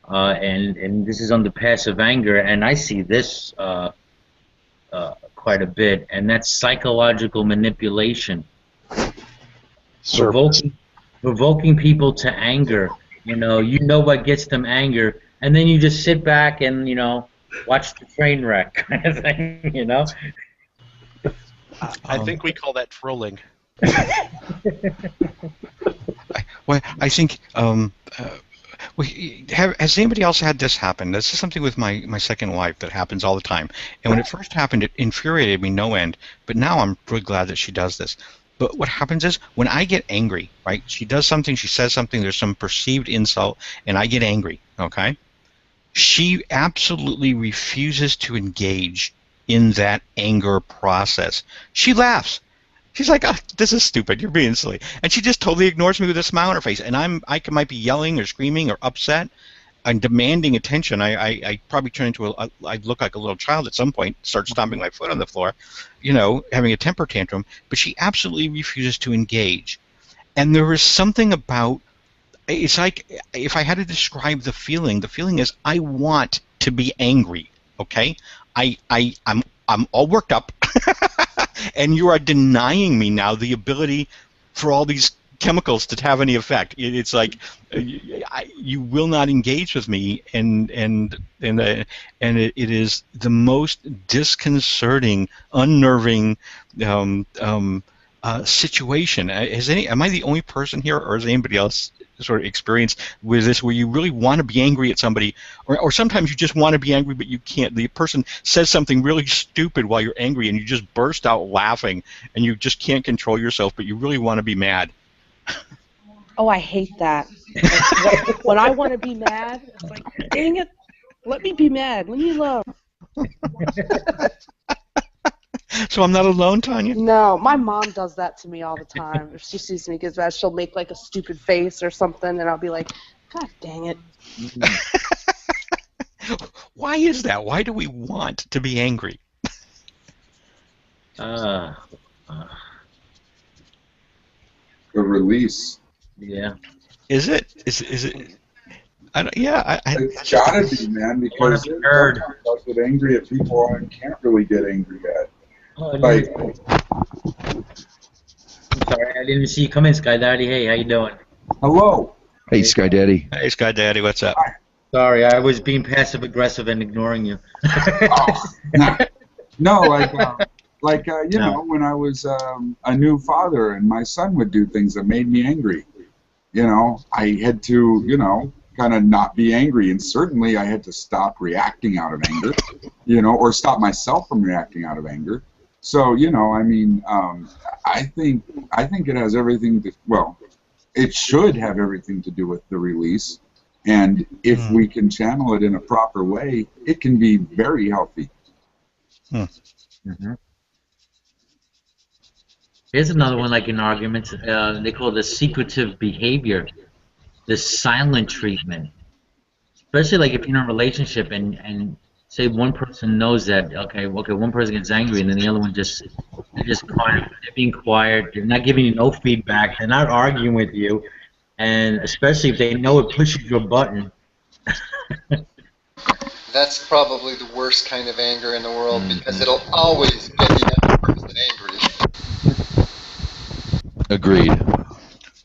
and this is under passive anger, and I see this quite a bit, and that's psychological manipulation. Provoking people to anger. You know what gets them anger, and then you just sit back and watch the train wreck kind of thing. I think we call that trolling. I think. Has anybody else had this happen? This is something with my second wife that happens all the time. And when it first happened, it infuriated me no end. But now I'm really glad that she does this. But what happens is when I get angry, right? She does something, she says something, there's some perceived insult, and I get angry, okay? She absolutely refuses to engage in that anger process. She laughs. She's like, oh, this is stupid. You're being silly. And she just totally ignores me with a smile on her face. And I might be yelling or screaming or upset and demanding attention. I probably turn into I look like a little child at some point, start stomping my foot on the floor, having a temper tantrum. But she absolutely refuses to engage. And there is something about, it's like, if I had to describe the feeling is I want to be angry, okay? I'm all worked up. And you are denying me now the ability for all these chemicals to have any effect. It's like you will not engage with me, and it is the most disconcerting, unnerving situation. Am I the only person here, or has anybody else sort of experienced with this, where you really want to be angry at somebody, or sometimes you just want to be angry but you can't? The person says something really stupid while you're angry and you just burst out laughing and you just can't control yourself, but you really want to be mad. Oh, I hate that. When I want to be mad, it's like, dang it, let me be mad. Leave me alone. So I'm not alone, Tanya? No, my mom does that to me all the time. If she sees me get mad, she'll make like a stupid face or something, and I'll be like, God dang it. Why is that? Why do we want to be angry? A release. Yeah. Is it? Is it? It's gotta be, man, because sometimes I get angry at people I can't really get angry at. I'm sorry, I didn't see you come in, Sky Daddy. Hey, how you doing? Hello. Hey, Sky Daddy. Hey, Sky Daddy, what's up? Hi. Sorry, I was being passive aggressive and ignoring you. No, when I was a new father and my son would do things that made me angry, I had to, kind of not be angry, and certainly I had to stop reacting out of anger, or stop myself from reacting out of anger. So, I think it has everything to, it should have everything to do with the release, and if we can channel it in a proper way, it can be very healthy. Mm-hmm. Here's another one, like in arguments, they call it the secretive behavior, the silent treatment. Especially like if you're in a relationship and say one person knows that, okay, one person gets angry and then the other one they're just quiet, they're being quiet, they're not giving you no feedback, they're not arguing with you, and especially if they know it pushes your button. That's probably the worst kind of anger in the world, because it'll always get the other person angry. Agreed.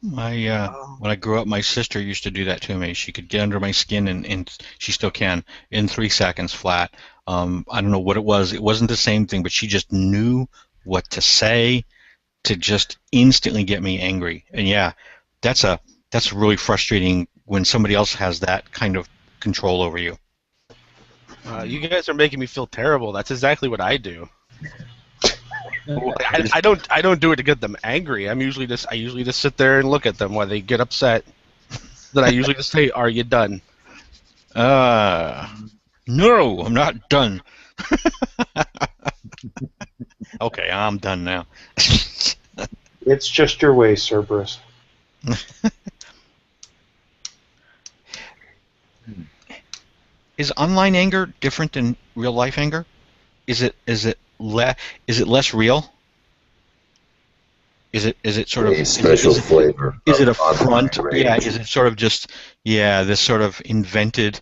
When I grew up, my sister used to do that to me. She could get under my skin, and she still can, in 3 seconds flat. I don't know what it was. It wasn't the same thing, but she just knew what to say to just instantly get me angry. And yeah, that's really frustrating when somebody else has that kind of control over you. You guys are making me feel terrible. That's exactly what I do. I don't do it to get them angry. I usually just sit there and look at them while they get upset. Then I usually just say, "Are you done?" No, I'm not done. Okay, I'm done now. It's just your way, Cerberus. Is online anger different than real life anger? Is it less real? Is it sort of A special flavor. is it a of online front? rage. Yeah, is it sort of just this sort of invented,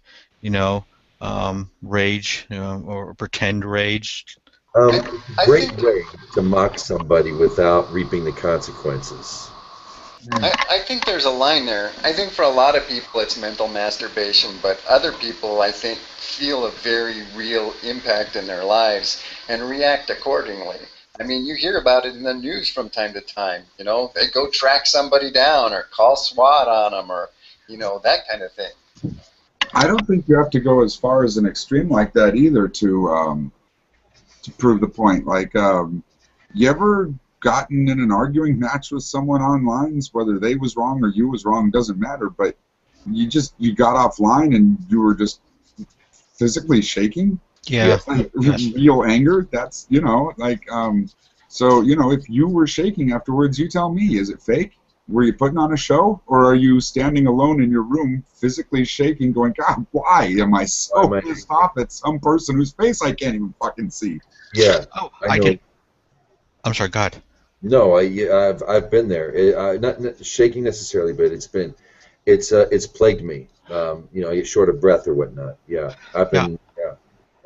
rage, or pretend rage? Great way to mock somebody without reaping the consequences. I think there's a line there. I think for a lot of people it's mental masturbation, but other people, I think, feel a very real impact in their lives and react accordingly. I mean, you hear about it in the news from time to time. You know, they go track somebody down or call SWAT on them, or that kind of thing. I don't think you have to go as far as an extreme like that either to prove the point. Like, you ever gotten in an arguing match with someone online, whether they was wrong or you was wrong, doesn't matter, but you got offline and you were just physically shaking? Yeah. Like, real anger? That's, so, if you were shaking afterwards, you tell me, is it fake? Were you putting on a show? Or are you standing alone in your room, physically shaking, going, God, why am I so pissed off at some person whose face I can't even fucking see? Yeah. Oh, I can. I'm sorry, God. No, I've been there. Not shaking necessarily, but it's plagued me. I get short of breath or whatnot. Yeah, I've been. Yeah,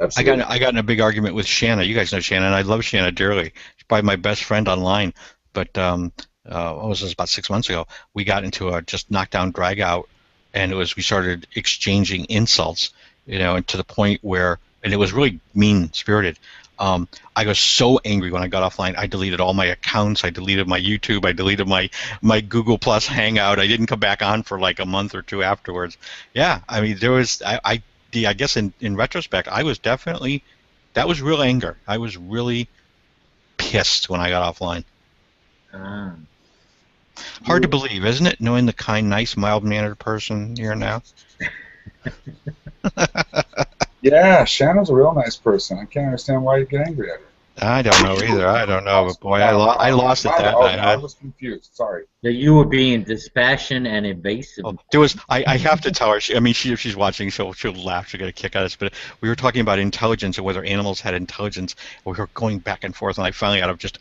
absolutely. I got in a big argument with Shanna. You guys know Shanna, and I love Shanna dearly. She's probably my best friend online. But what was this, about 6 months ago? We got into a just knockdown drag out, and we started exchanging insults, and to the point where, and it was really mean spirited. I was so angry when I got offline. I deleted all my accounts. I deleted my YouTube. I deleted my Google Plus Hangout. I didn't come back on for like a month or two afterwards. Yeah, I mean, there was I guess in retrospect, I was definitely, that was real anger. I was really pissed when I got offline. Hard to believe, isn't it? Knowing the kind, nice, mild-mannered person here now. Yeah, Shanna's a real nice person. I can't understand why you get angry at her. I don't know either. I don't know, but boy, I lost it that night. I was confused. Sorry. Yeah, you were being dispassionate and evasive. There was. I have to tell her. If she's watching, she'll laugh. She'll get a kick out of this. But we were talking about intelligence and whether animals had intelligence. We were going back and forth, and I finally, out of just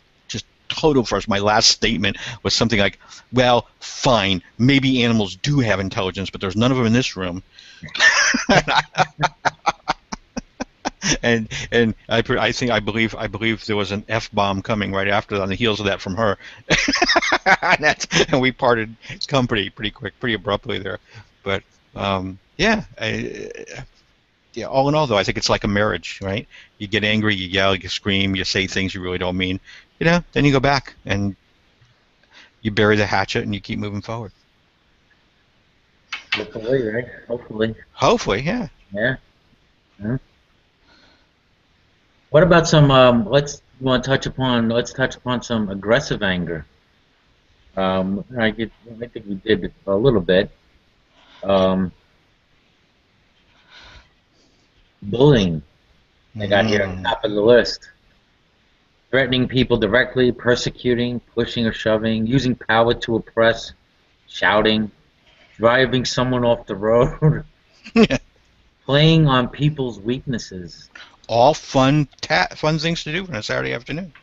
total first, my last statement was something like, "Well, fine, maybe animals do have intelligence, but there's none of them in this room." And I believe there was an F-bomb coming right after, on the heels of that, from her, and we parted company pretty quick, pretty abruptly there. But yeah, all in all, though, I think it's like a marriage, right? You get angry, you yell, you scream, you say things you really don't mean, then you go back and you bury the hatchet and you keep moving forward. Hopefully, right? Hopefully, yeah. Yeah. Yeah. What about some? Let's touch upon some aggressive anger. I think we did a little bit. Bullying. I got here on top of the list. Threatening people directly, persecuting, pushing or shoving, using power to oppress, shouting, driving someone off the road, playing on people's weaknesses. All fun things to do on a Saturday afternoon.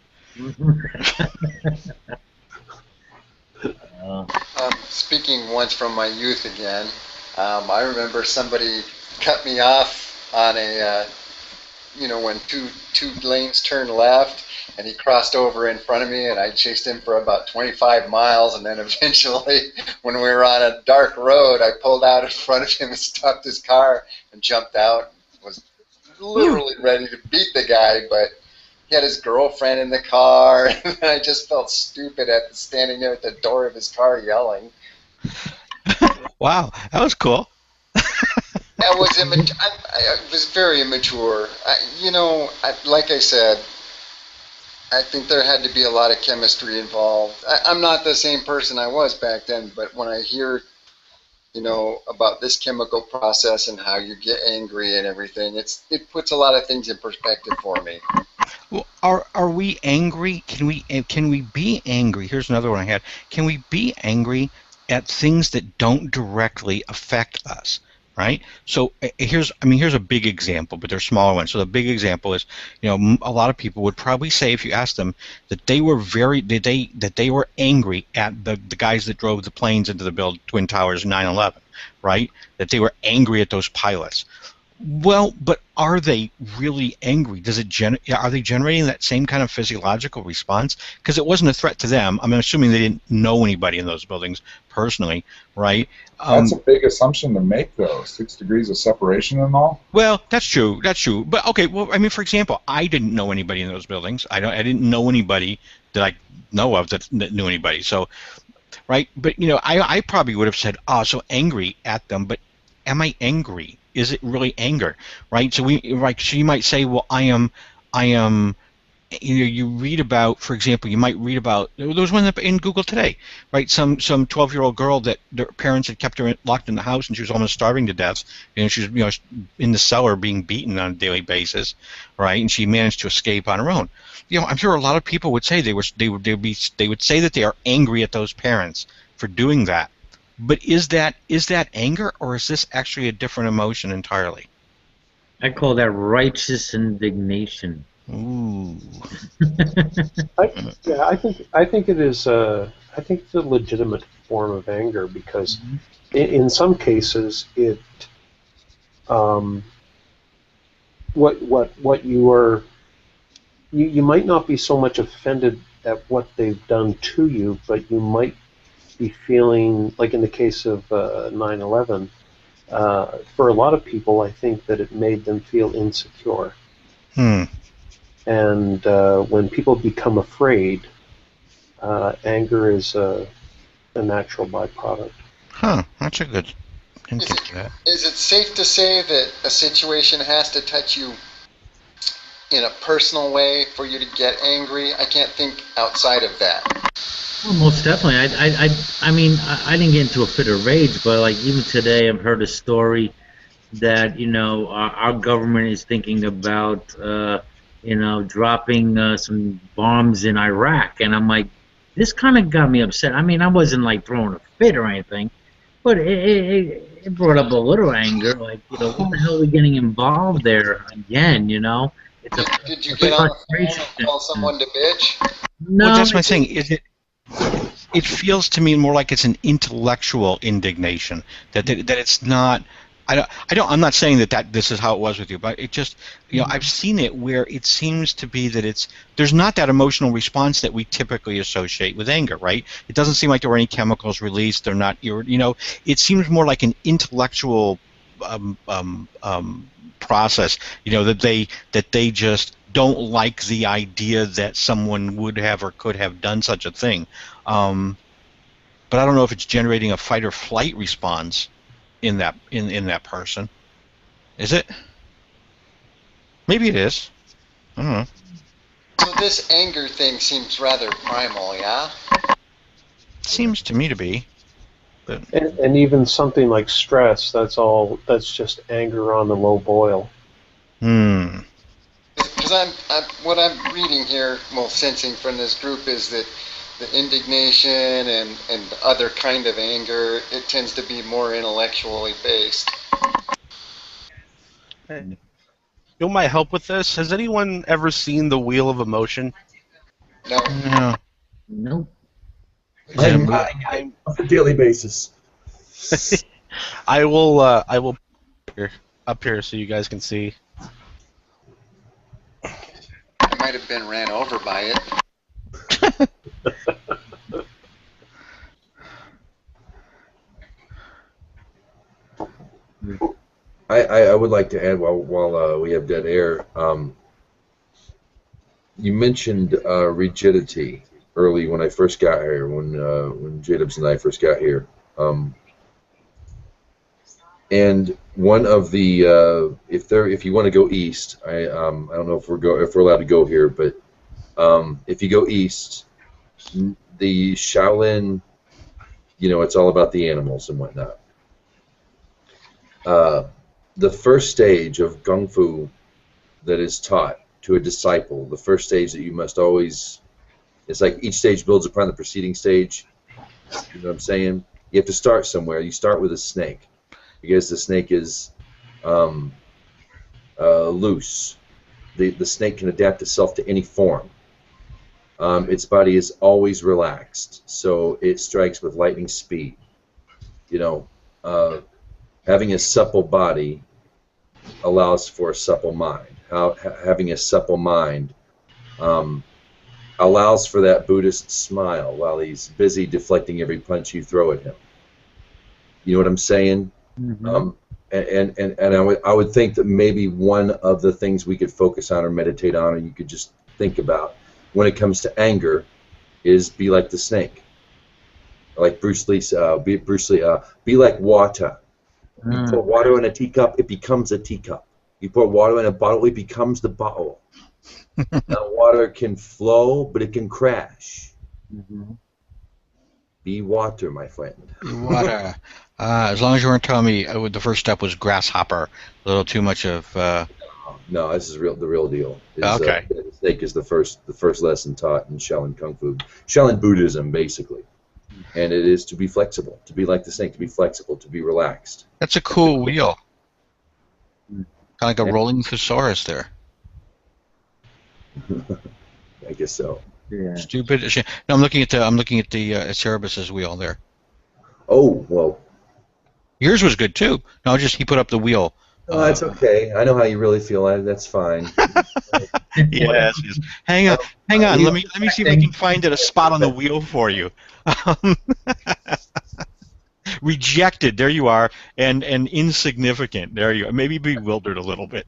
Speaking once from my youth again, I remember somebody cut me off on a, when two lanes turned left, and he crossed over in front of me, and I chased him for about 25 miles, and then eventually, when we were on a dark road, I pulled out in front of him and stopped his car and jumped out. Was literally ready to beat the guy, but he had his girlfriend in the car, and I just felt stupid at standing there at the door of his car yelling. Wow, that was cool. That was it was very immature. Like I said, I think there had to be a lot of chemistry involved. I'm not the same person I was back then, but when I hear about this chemical process and how you get angry and everything, it puts a lot of things in perspective for me. Well, are we angry? Can we be angry? Here's another one I had. Can we be angry at things that don't directly affect us? right? So here's a big example, but there's smaller ones. So the big example is, a lot of people would probably say, if you ask them, that they were angry at the guys that drove the planes into the Twin Towers 9/11, right? That they were angry at those pilots. Well, but are they really angry? Are they generating that same kind of physiological response? Because it wasn't a threat to them. I'm assuming they didn't know anybody in those buildings personally, right? That's a big assumption to make, though. 6 degrees of separation and all. Well, that's true. That's true. But okay, well, I mean, for example, I didn't know anybody in those buildings. I didn't know anybody that I know of that knew anybody. So, right? But I probably would have said, "Oh, so angry at them." But am I angry? Is it really anger, right? So so you might say, well, I am. You read about, for example, you might read about, there was one in Google today, right? Some 12-year-old girl that their parents had kept her locked in the house, and she was almost starving to death. She was in the cellar being beaten on a daily basis, right? And she managed to escape on her own. I'm sure a lot of people would say they would say that they are angry at those parents for doing that. But is that anger, or is this actually a different emotion entirely? I call that righteous indignation. Ooh. I think it is. I think it's a legitimate form of anger because, in some cases, it. What you are. You might not be so much offended at what they've done to you, but you might be feeling, like in the case of 9/11, for a lot of people, I think that it made them feel insecure. And when people become afraid, anger is a natural byproduct. Huh, that's a good. Is it safe to say that a situation has to touch you in a personal way for you to get angry? I can't think outside of that. Well, most definitely. I mean, I didn't get into a fit of rage, but like even today, I've heard a story that our government is thinking about dropping some bombs in Iraq, and I'm like, this kind of got me upset. I mean, I wasn't like throwing a fit or anything, but it brought up a little anger. Like, what the hell are we getting involved there again? It's Did you get on the phone and tell someone to bitch? No, well, that's my thing. It feels to me more like it's an intellectual indignation that it's not. I'm not saying that this is how it was with you, but it just, I've seen it where it seems to be that there's not that emotional response that we typically associate with anger, right? It doesn't seem like there were any chemicals released. They're not, it seems more like an intellectual process, that they just don't like the idea that someone would have or could have done such a thing. But I don't know if it's generating a fight or flight response in that person. Is it? Maybe it is. I don't know. So this anger thing seems rather primal, yeah? Seems to me to be. But and even something like stress, that's just anger on the low boil. Because what I'm reading here, sensing from this group is that the indignation and the other kind of anger, it tends to be more intellectually based. You might help with this. Has anyone ever seen The Wheel of Emotion? No. No. On a daily basis. I will up here so you guys can see. I might have been ran over by it. I would like to add while we have dead air. You mentioned rigidity early when I first got here, when Jacobs and I first got here, and one of the if you want to go east, I don't know if we're allowed to go here, but if you go east, the Shaolin, it's all about the animals and whatnot. The first stage of Kung Fu that is taught to a disciple, the first stage that you must always, it's like each stage builds upon the preceding stage. You know what I'm saying? You have to start somewhere. You start with a snake. because the snake is loose. The snake can adapt itself to any form. Its body is always relaxed, so it strikes with lightning speed. You know, having a supple body allows for a supple mind. Having a supple mind allows for that Buddhist smile while he's busy deflecting every punch you throw at him. You know what I'm saying? Mm-hmm. And I would think that maybe one of the things we could focus on or meditate on, or you could just think about when it comes to anger, is be like the snake. Like Bruce Lee, be like water. You put water in a teacup, it becomes a teacup. You put water in a bottle, it becomes the bottle. Now, water can flow, but it can crash. Mm-hmm. Be water, my friend. Be water. As long as you weren't telling me the first step was grasshopper. A little too much of. No, this is the real deal. Okay. The snake is the first lesson taught in Shaolin Kung Fu, Shaolin Buddhism, basically. And it is to be flexible, to be like the snake, to be flexible, to be relaxed. That's a cool wheel. Kind of like a rolling thesaurus there. I guess so. Yeah. Stupid. No, I'm looking at the Cerebus's wheel there. Oh well. Yours was good too. No, just he put up the wheel. Oh, that's okay. I know how you really feel. That's fine. Yes. Hang on. Let me see if I can find a spot on the wheel for you. Rejected. There you are. And insignificant. There you are. Maybe bewildered a little bit.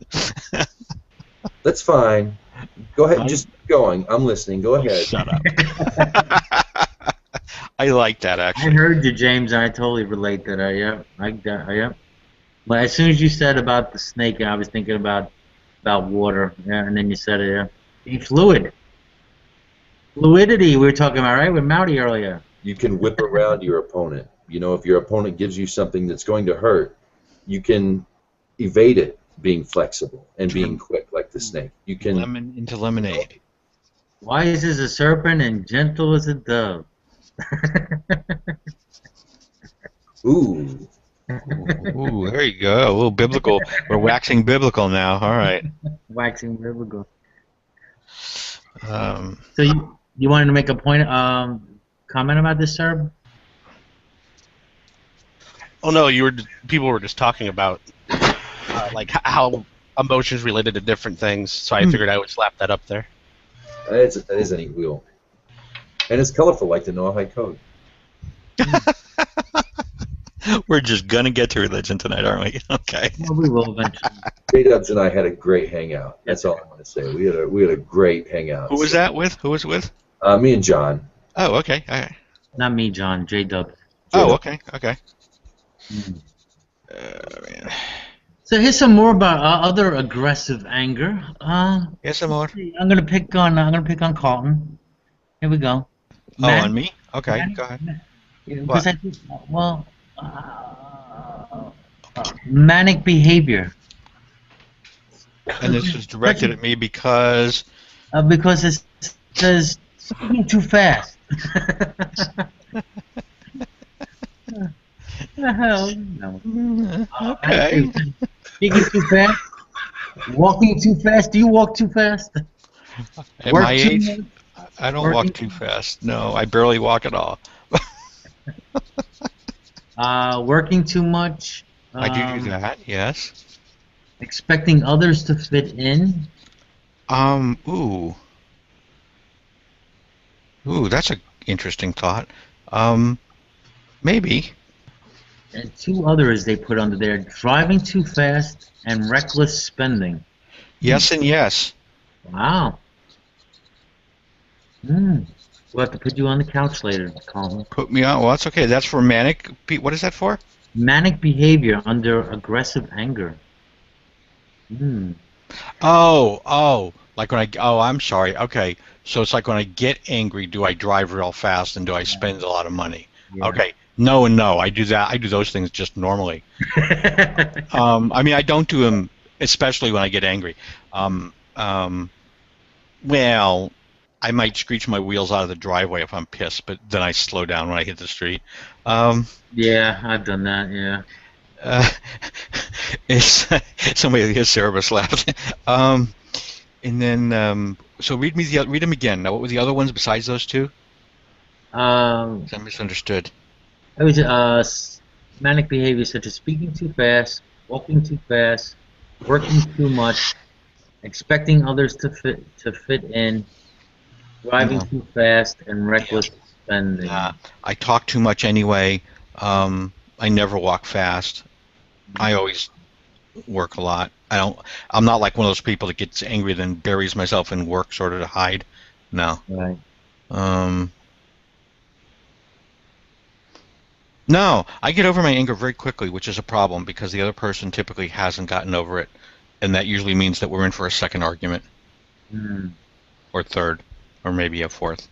That's fine. Go ahead. Just keep going. I'm listening. Go ahead. Shut up. I like that, actually. I heard you, James, and I totally relate to that. Yeah. But as soon as you said about the snake, I was thinking about water. Yeah, and then you said it. Yeah. Be fluid. Fluidity we were talking about, right, with Mowdy earlier. You can whip around your opponent. You know, if your opponent gives you something that's going to hurt, you can evade it, being flexible and being quick like the snake. You can lemon into lemonade. Wise as a serpent and gentle as a dove. Ooh. Ooh, there you go. A little biblical. We're waxing biblical now. All right. Waxing biblical. So you wanted to make a point, comment about this, sir? Oh no, people were just talking about like how emotions related to different things. So I figured I would slap that up there. That is a neat wheel, and it's colorful like the Noahide Code. We're just gonna get to religion tonight, aren't we? Okay. Well, we will eventually. J-Dubs and I had a great hangout. That's all I want to say. We had a great hangout. Who was that with? Who was it with? Me and John. Oh, okay. All right. Not me, John. J-Dubs. Oh, okay. Okay. Man. So here's some more about other aggressive anger. Here's some more. I'm gonna pick on Carlton. Here we go. On me? Okay, go ahead. Because manic behavior. And this is directed at me because. Because it says speaking too fast. The hell? No. Okay. Speaking too fast? Walking too fast? Do you walk too fast? At my age, I don't walk too fast. No, I barely walk at all. Working too much? I do that, yes. Expecting others to fit in? Ooh, that's an interesting thought. Maybe. And two others they put under there: driving too fast and reckless spending. Yes and yes. Wow. We'll have to put you on the couch later, Colin. Put me on? Well, that's okay. That's for manic. What is that for? Manic behavior under aggressive anger. Oh, like when I'm sorry. Okay, so it's like when I get angry, do I drive real fast and do I spend a lot of money? Yeah. Okay, no and no. I do that. I do those things just normally. I mean, I don't do them, especially when I get angry. Well, I might screech my wheels out of the driveway if I'm pissed, but then I slow down when I hit the street. Yeah, I've done that. Yeah. It's somebody at the Cerebus laughed. And then, so read them again. Now, what were the other ones besides those two? I misunderstood. It was manic behavior such as speaking too fast, walking too fast, working too much, expecting others to fit in, driving too fast, and reckless spending. I talk too much anyway. I never walk fast. I always work a lot. I'm not like one of those people that gets angry and then buries myself in work sort of to hide. No. Right. No, I get over my anger very quickly, which is a problem because the other person typically hasn't gotten over it, and that usually means that we're in for a second argument, or third, or maybe a fourth.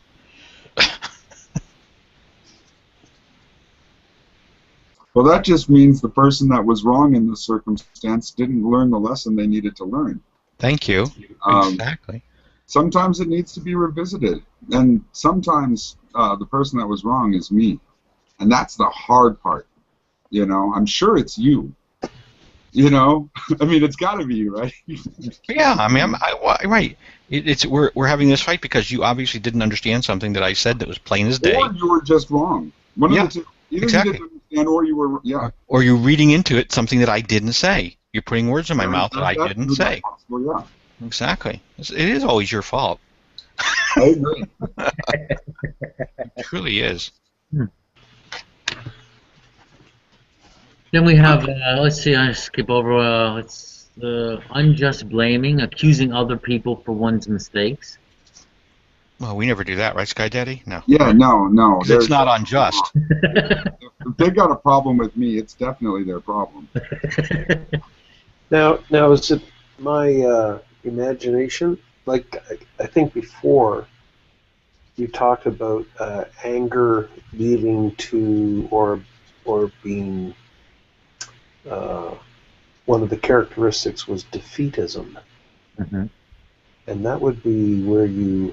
Well, that just means the person that was wrong in the circumstance didn't learn the lesson they needed to learn. Thank you. Exactly. Sometimes it needs to be revisited, and sometimes the person that was wrong is me. And that's the hard part, you know. I'm sure it's you, you know. I mean, it's got to be you, right? Yeah, I mean, right. We're having this fight because you obviously didn't understand something that I said that was plain as day. Or you were just wrong. One of the two. Either exactly. you didn't understand, or you were, yeah. Or you're reading into it something that I didn't say. You're putting words in my mouth that I didn't say. Possible, yeah. Exactly. It is always your fault. I agree. It truly is. Then we have, let's see, I skip over, it's unjust blaming, accusing other people for one's mistakes. Well, we never do that, right, Sky Daddy? No. Yeah, no. It's not unjust. If they've got a problem with me, it's definitely their problem. Now is it my imagination? Like, I think before you talked about anger leading to or being one of the characteristics was defeatism. Mm-hmm. And that would be where you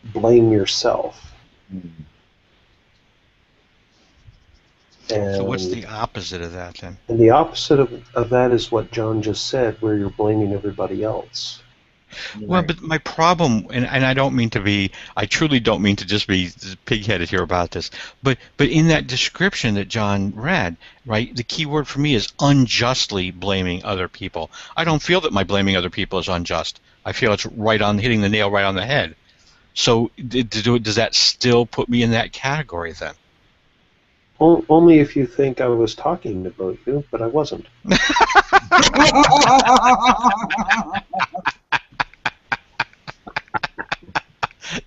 blame yourself. Mm-hmm. And, so what's the opposite of that then? And the opposite of that is what John just said, where you're blaming everybody else. Well, but my problem, and I don't mean to be, I truly don't mean to just be pig-headed here about this, but in that description that John read, right, the key word for me is unjustly blaming other people. I don't feel that my blaming other people is unjust. I feel it's right on, hitting the nail right on the head. So does that still put me in that category then? Only if you think I was talking about you, but I wasn't.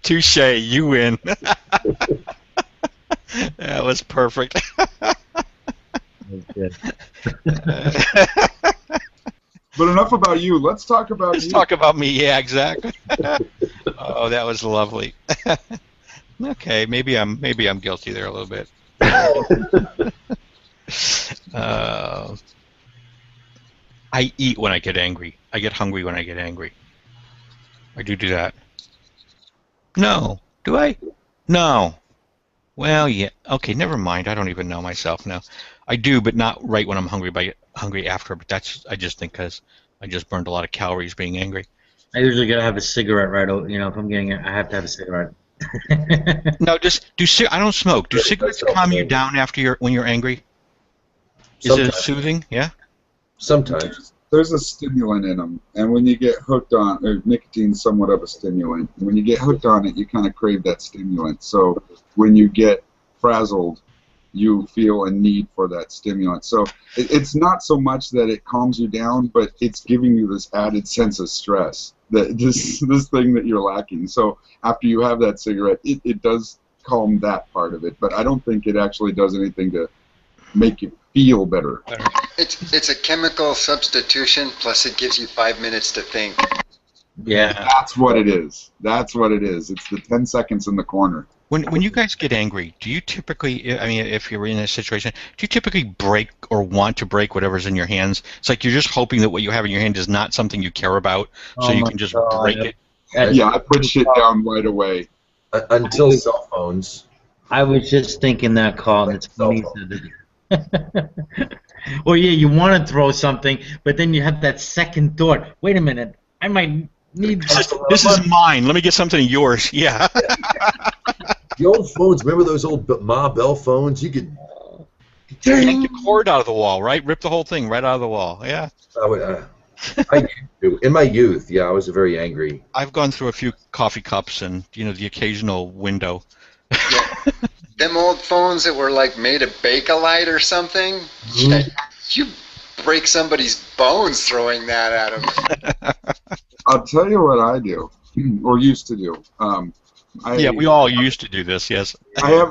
Touche, you win. That was perfect. Good. But enough about you. Let's talk about Let's you. talk about me. Yeah, exactly. Oh, that was lovely. Okay, maybe I'm guilty there a little bit. I eat when I get angry. I get hungry when I get angry. I do that. No. Do I? No. Well, yeah. Okay, never mind. I don't even know myself now. I do, but not right when I'm hungry. But I get hungry after. But that's, I just think, because I just burned a lot of calories being angry. I usually gotta have a cigarette right over, if I'm getting it, I have to have a cigarette. No, I don't smoke. Do cigarettes calm you down when you're angry? Is it soothing? Yeah? Sometimes. There's a stimulant in them, and when you get hooked on, or nicotine's somewhat of a stimulant, when you get hooked on it, you kind of crave that stimulant. So when you get frazzled, you feel a need for that stimulant. So it's not so much that it calms you down, but it's giving you this added sense of stress, that this thing that you're lacking. So after you have that cigarette, it does calm that part of it, but I don't think it actually does anything to make you feel better. It's a chemical substitution, plus it gives you 5 minutes to think. Yeah. That's what it is. That's what it is. It's the 10 seconds in the corner. When you guys get angry, do you typically, I mean, if you're in a situation, do you typically break or want to break whatever's in your hands? It's like you're just hoping that what you have in your hand is not something you care about, so you can just break it. Yeah, I put shit down right away. Until cell phones. I was just thinking that, Carl. It's funny. Or yeah, you want to throw something, but then you have that second thought. Wait a minute, I might need This is mine. Let me get something of yours. Yeah. The old phones, remember those old Ma Bell phones? You could Yank the cord out of the wall, right? Rip the whole thing right out of the wall. Yeah. In my youth, yeah, I was very angry. I've gone through a few coffee cups and the occasional window. Them old phones that were like made of Bakelite or something. Yeah, you break somebody's bones throwing that at them. I'll tell you what I do, or used to do. Yeah, we all used to do this. Yes. I have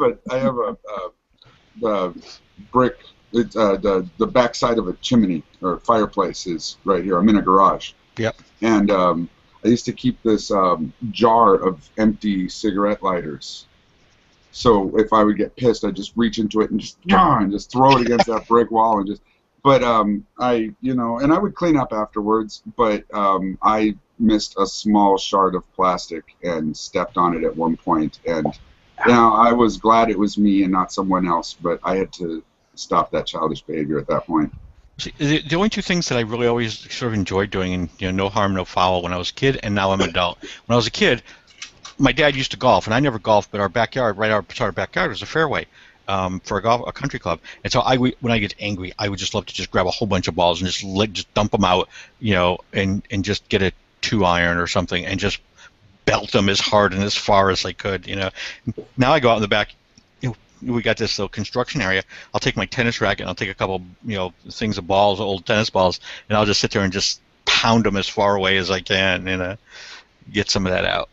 the brick. It's the backside of a chimney or fireplace is right here. I'm in a garage. Yep. And I used to keep this jar of empty cigarette lighters. So if I would get pissed, I'd just reach into it and just throw it against that brick wall and just. But and I would clean up afterwards. But I missed a small shard of plastic and stepped on it at one point, and I was glad it was me and not someone else. But I had to stop that childish behavior at that point. See, the only two things that I really always sort of enjoyed doing, and no harm, no foul, when I was a kid, and now I'm an adult. When I was a kid, my dad used to golf, and I never golfed, but our backyard, right outside our backyard, was a fairway for a country club. And so when I get angry, I would just love to just grab a whole bunch of balls and just dump them out, and just get a 2-iron or something and just belt them as hard and as far as I could. Now I go out in the back. We got this little construction area. I'll take my tennis racket and I'll take a couple, things of balls, old tennis balls, and I'll just sit there and just pound them as far away as I can, and get some of that out.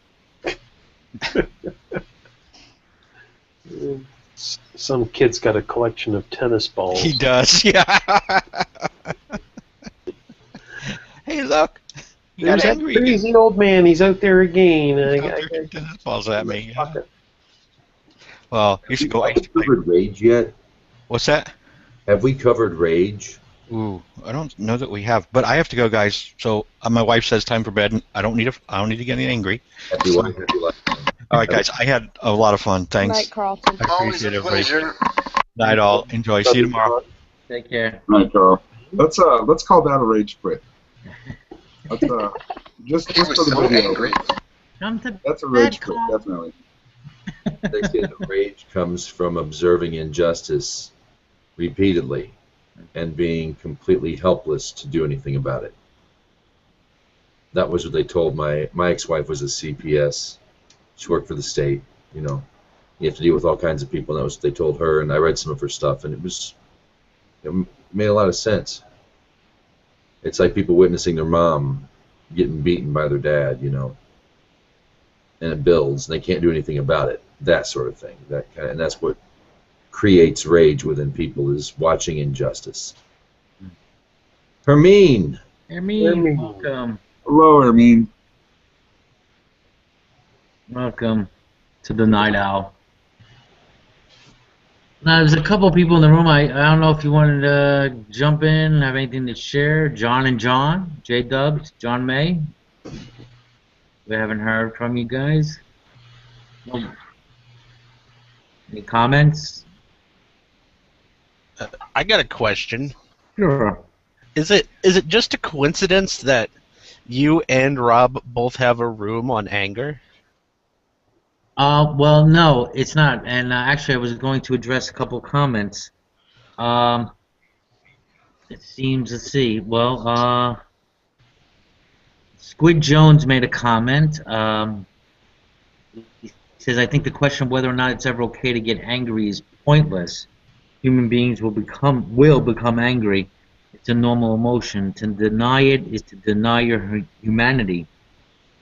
Some kid's got a collection of tennis balls. He does, yeah. Hey, look. There's that crazy old man. He's out there again. Tennis balls at me. Yeah. Well, you should go. Have we covered Rage yet? What's that? Have we covered Rage? Ooh, I don't know that we have, but I have to go, guys. So my wife says time for bed. And I don't need to get angry. Happy life. All right, guys. I had a lot of fun. Thanks. Good night, Carlton. I appreciate everybody. Night, all. Enjoy. See you tomorrow. Take care. All right, Carl. Let's call that a rage quit. That's just for the video. That's a rage quit, definitely. They say the rage comes from observing injustice repeatedly and being completely helpless to do anything about it. That was what they told my ex-wife was a CPS. She worked for the state. You have to deal with all kinds of people, and that was what they told her. And I read some of her stuff, and it made a lot of sense. It's like people witnessing their mom getting beaten by their dad, and it builds, and they can't do anything about it. That sort of thing. And that's what creates rage within people, is watching injustice. Hermine, welcome. Hello, Hermine. Welcome to the Night Owl. Now, there's a couple of people in the room. I don't know if you wanted to jump in, have anything to share. John and John, J-Dubs, John May. We haven't heard from you guys. Any comments? I got a question. Sure. Is it just a coincidence that you and Rob both have a room on anger? Well, no, it's not. And actually, I was going to address a couple comments. It seems, let's see. Well, Squid Jones made a comment. He says, I think the question of whether or not it's ever okay to get angry is pointless. Human beings will become angry. It's a normal emotion. To deny it is to deny your humanity.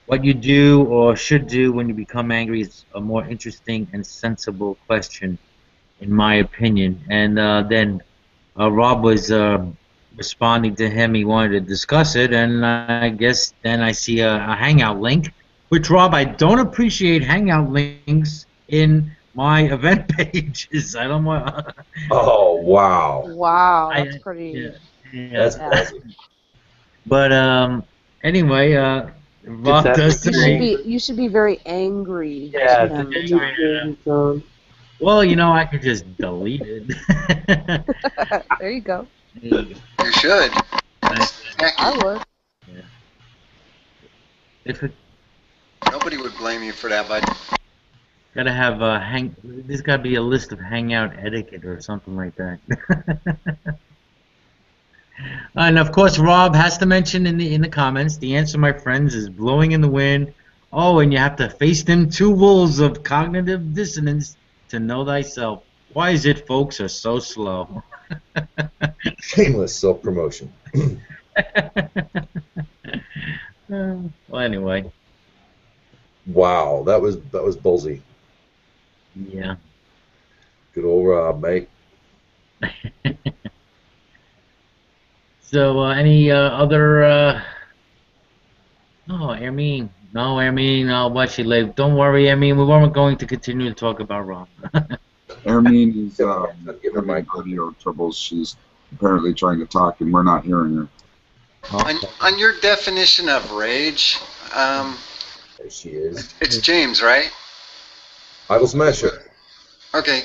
What you do or should do when you become angry is a more interesting and sensible question, in my opinion. And then Rob was responding to him. He wanted to discuss it, and I guess then I see a Hangout link, which, Rob, I don't appreciate Hangout links in my event pages. I don't want. Oh, wow. Wow, that's pretty. Yeah. That's But anyway, Rob does say. You should be very angry. Yeah. Well, I could just delete it. There you go. There you go. You should. Nice. I would. Yeah. If it Nobody would blame you for that, bud. gotta have there's gotta be a list of hangout etiquette or something like that. And of course, Rob has to mention in the comments, the answer, my friends, is blowing in the wind. Oh, and you have to face them 2 wolves of cognitive dissonance to know thyself. Why is it folks are so slow? Shameless self-promotion. Well, anyway, Wow, that was ballsy. yeah. Good old Rob, mate. So, any other? No, Ermine. No, Ermine. No, what she lived. Don't worry, Ermine. We weren't going to continue to talk about Rob. Ermine is Give her having audio troubles. She's apparently trying to talk, and we're not hearing her. On your definition of rage, There she is. it's James, right? Idle Smasher. Okay.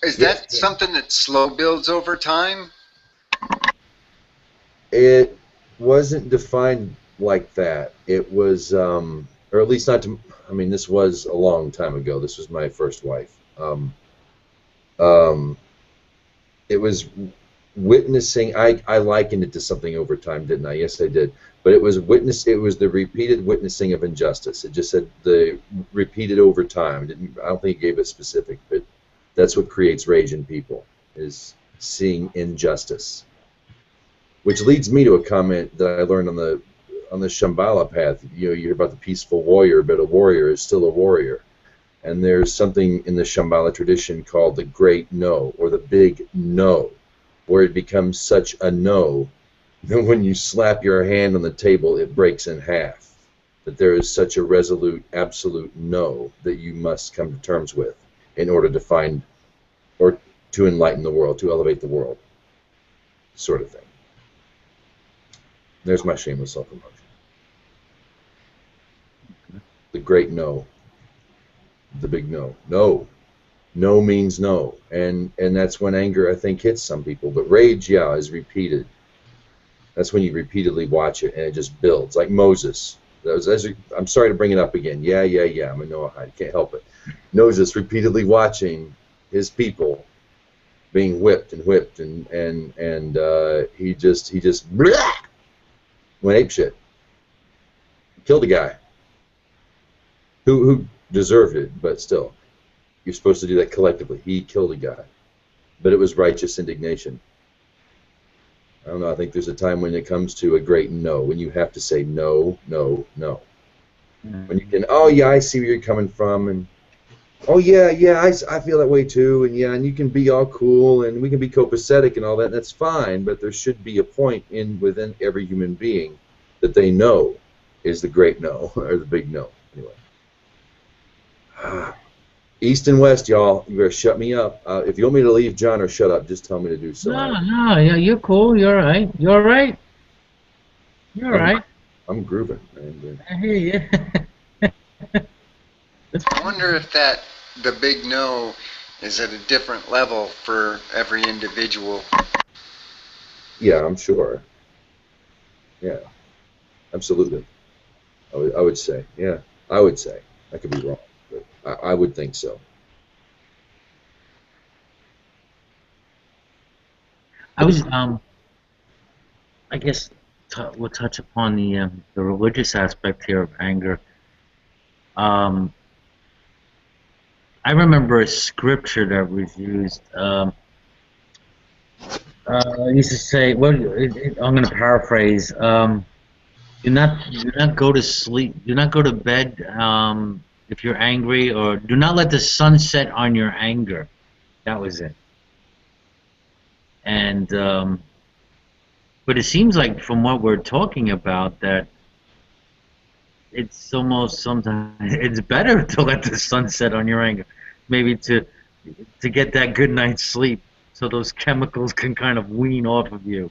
Is Yes. that something that slow builds over time? It wasn't defined like that. It was, or at least not to. I mean, this was a long time ago. This was my first wife. It was witnessing. I likened it to something over time, didn't I? Yes, I did. But it was It was the repeated witnessing of injustice. It just said the repeated over time. I don't think it gave it specific, but that's what creates rage in people, is seeing injustice. Which leads me to a comment that I learned on the Shambhala path. You hear about the peaceful warrior, but a warrior is still a warrior. And there's something in the Shambhala tradition called the Great No, or the Big No, where it becomes such a no that when you slap your hand on the table, it breaks in half. That there is such a resolute, absolute no that you must come to terms with in order to find, or to enlighten the world, to elevate the world, sort of thing. There's my shameless self-promotion. The great no. The big no. No. No means no. And that's when anger, I think, hits some people. But rage, yeah, is repeated. That's when you repeatedly watch it and it just builds. Like Moses. I'm sorry to bring it up again. Yeah. I'm a Noahide. Can't help it. Moses repeatedly watching his people being whipped and he just blah, went apeshit. Killed a guy who deserved it, but still, you're supposed to do that collectively. He killed a guy, but it was righteous indignation. I don't know. I think there's a time when it comes to a great no, when you have to say no, no, no. When you can, oh yeah, I see where you're coming from, and oh yeah, I feel that way too, and yeah, and you can be all cool, and we can be copacetic and all that, and that's fine, but there should be a point within every human being that they know is the great no, or the big no. Anyway. East and West, y'all, you better shut me up. If you want me to leave, John, or shut up, just tell me to do so. No, yeah, you're cool. You're all right. You're all right. You're all right. I'm grooving, man. I hear you. I wonder if the big no is at a different level for every individual. Yeah, I'm sure. Yeah, absolutely. I would say, yeah, I would say. I could be wrong, but I would think so. I was, I guess we'll touch upon the religious aspect here of anger. I remember a scripture that was used. It used to say, well, I'm going to paraphrase. Do not go to sleep. Do not go to bed if you're angry, or do not let the sun set on your anger. That was it. And but it seems like from what we're talking about that it's almost sometimes it's better to let the sun set on your anger, maybe to get that good night's sleep, so those chemicals can kind of wean off of you.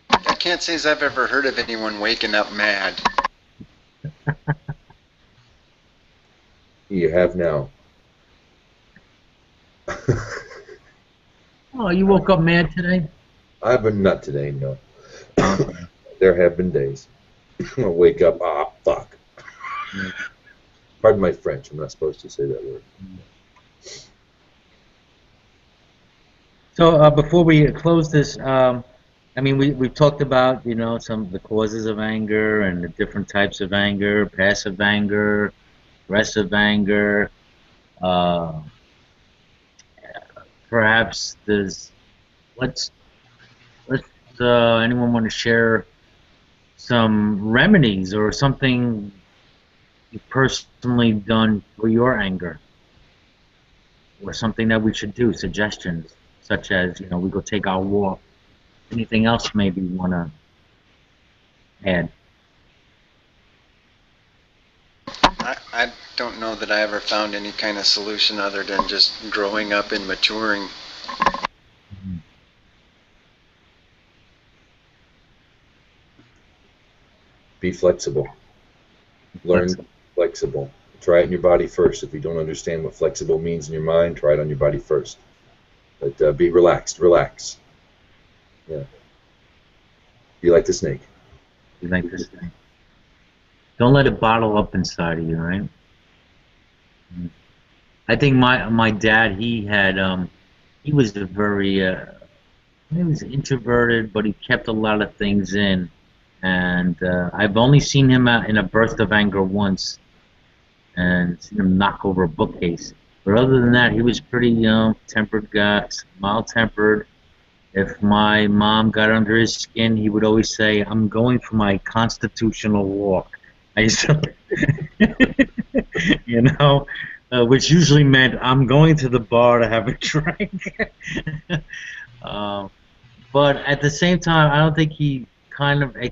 I can't say as I've ever heard of anyone waking up mad. You have now. Oh, you woke up mad today? I've been not today, no. There have been days. I'll wake up, fuck. Pardon my French, I'm not supposed to say that word. So before we close this, I mean, we've talked about, you know, some of the causes of anger and the different types of anger, passive anger, aggressive anger. Perhaps let's anyone want to share some remedies or something you've personally done for your anger, or something that we should do, suggestions, such as, you know, we go take our walk. Anything else maybe you want to add? I don't know that I ever found any kind of solution other than just growing up and maturing. Be flexible. Learn flexible. Try it in your body first. If you don't understand what flexible means in your mind, try it on your body first. But be relaxed. Relax. Yeah. Be like the snake. Be like the snake. Don't let it bottle up inside of you, right? I think my dad, he was a very he was introverted, but he kept a lot of things in. And I've only seen him in a burst of anger once, and seen him knock over a bookcase. But other than that, he was pretty tempered guy, mild-tempered. If my mom got under his skin, he would always say, "I'm going for my constitutional walk." I used to, you know, which usually meant I'm going to the bar to have a drink. But at the same time, I don't think he kind of I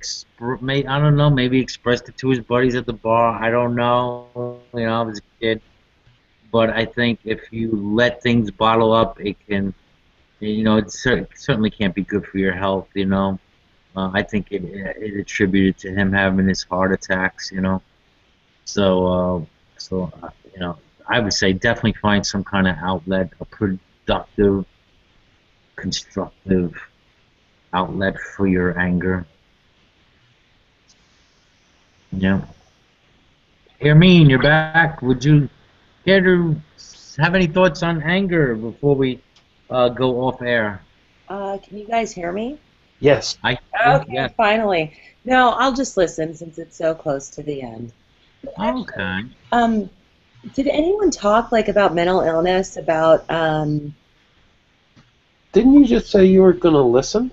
don't know, maybe expressed it to his buddies at the bar. I don't know. You know, I was a kid. But I think if you let things bottle up, it can, you know, it certainly can't be good for your health, you know. I think it attributed to him having his heart attacks, you know. So, you know, I would say definitely find some kind of outlet, a productive, constructive outlet for your anger. Yeah. Hermine, you're back. Would you care to have any thoughts on anger before we go off air? Can you guys hear me? Yes. Okay, yeah. finally. No, I'll just listen since it's so close to the end. Okay. Did anyone talk about mental illness? About Didn't you just say you were going to listen?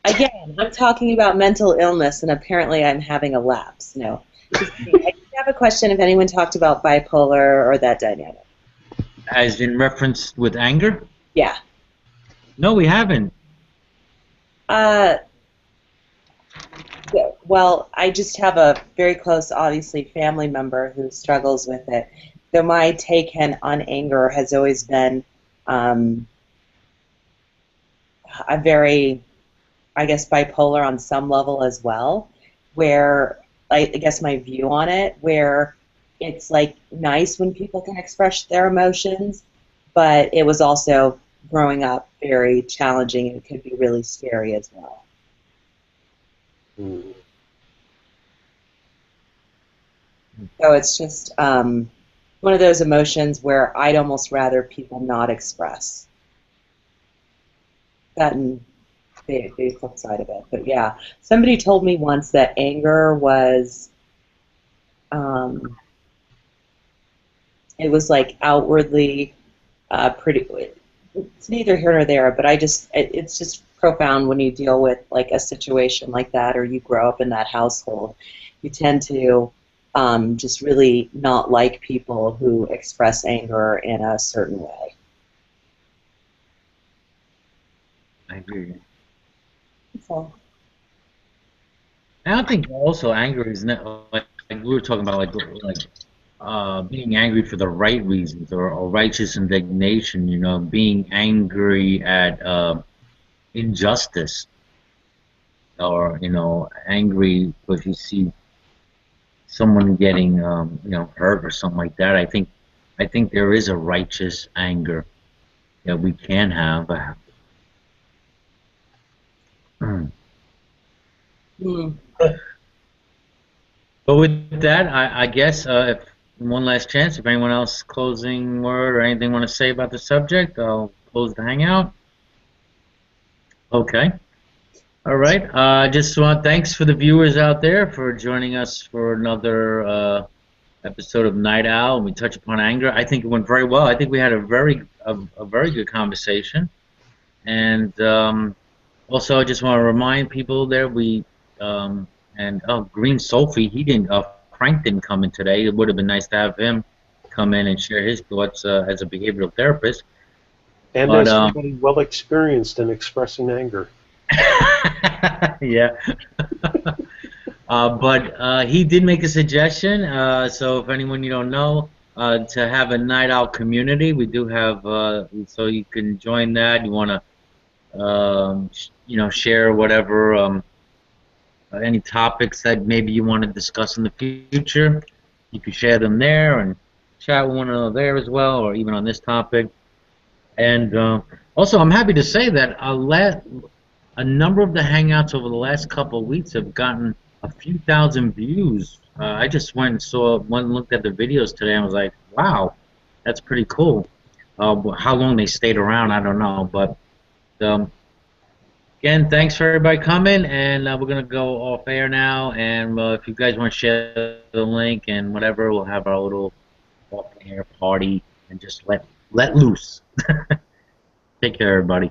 Again, I'm talking about mental illness, and apparently I'm having a lapse. No. I just have a question if anyone talked about bipolar or that dynamic. As in reference with anger? Yeah. No, we haven't. Well, I just have a very close, obviously, family member who struggles with it. So my take on anger has always been a very, I guess, bipolar on some level as well, where I guess my view on it, where it's nice when people can express their emotions, but it was also growing up very challenging and it could be really scary as well. So it's just one of those emotions where I'd almost rather people not express. That and the flip side of it. But yeah, somebody told me once that anger was, it was outwardly pretty, it's neither here nor there, but it's just profound when you deal with a situation like that, or you grow up in that household. You tend to just really not like people who express anger in a certain way. I agree. So. I don't think also anger is not like we were talking about being angry for the right reasons, or righteous indignation. You know, being angry at injustice, or angry because you see someone getting hurt or something like that. I think there is a righteous anger, that we can have. But with that, I guess if one last chance, if anyone else closing word or anything want to say about the subject, I'll close the hangout. Okay. All right. Just want thanks for the viewers out there for joining us for another episode of Night Owl. We touch upon anger. I think it went very well. I think we had a very good conversation. And also, I just want to remind people there Green Sophie, Frank didn't come in today. It would have been nice to have him come in and share his thoughts as a behavioral therapist. And as somebody well experienced in expressing anger. Yeah. But he did make a suggestion. So if anyone you don't know, to have a Night Owl community, we do have. So you can join that. You want to, share whatever. Any topics that maybe you want to discuss in the future, you can share them there and chat with one another there as well, or even on this topic. And also, I'm happy to say that a number of the Hangouts over the last couple of weeks have gotten a few thousand views. I just went and looked at the videos today and was like, wow, that's pretty cool. How long they stayed around, I don't know. But again, thanks for everybody coming, and we're going to go off air now. And if you guys want to share the link and whatever, we'll have our little off air party and just let loose. Take care, everybody.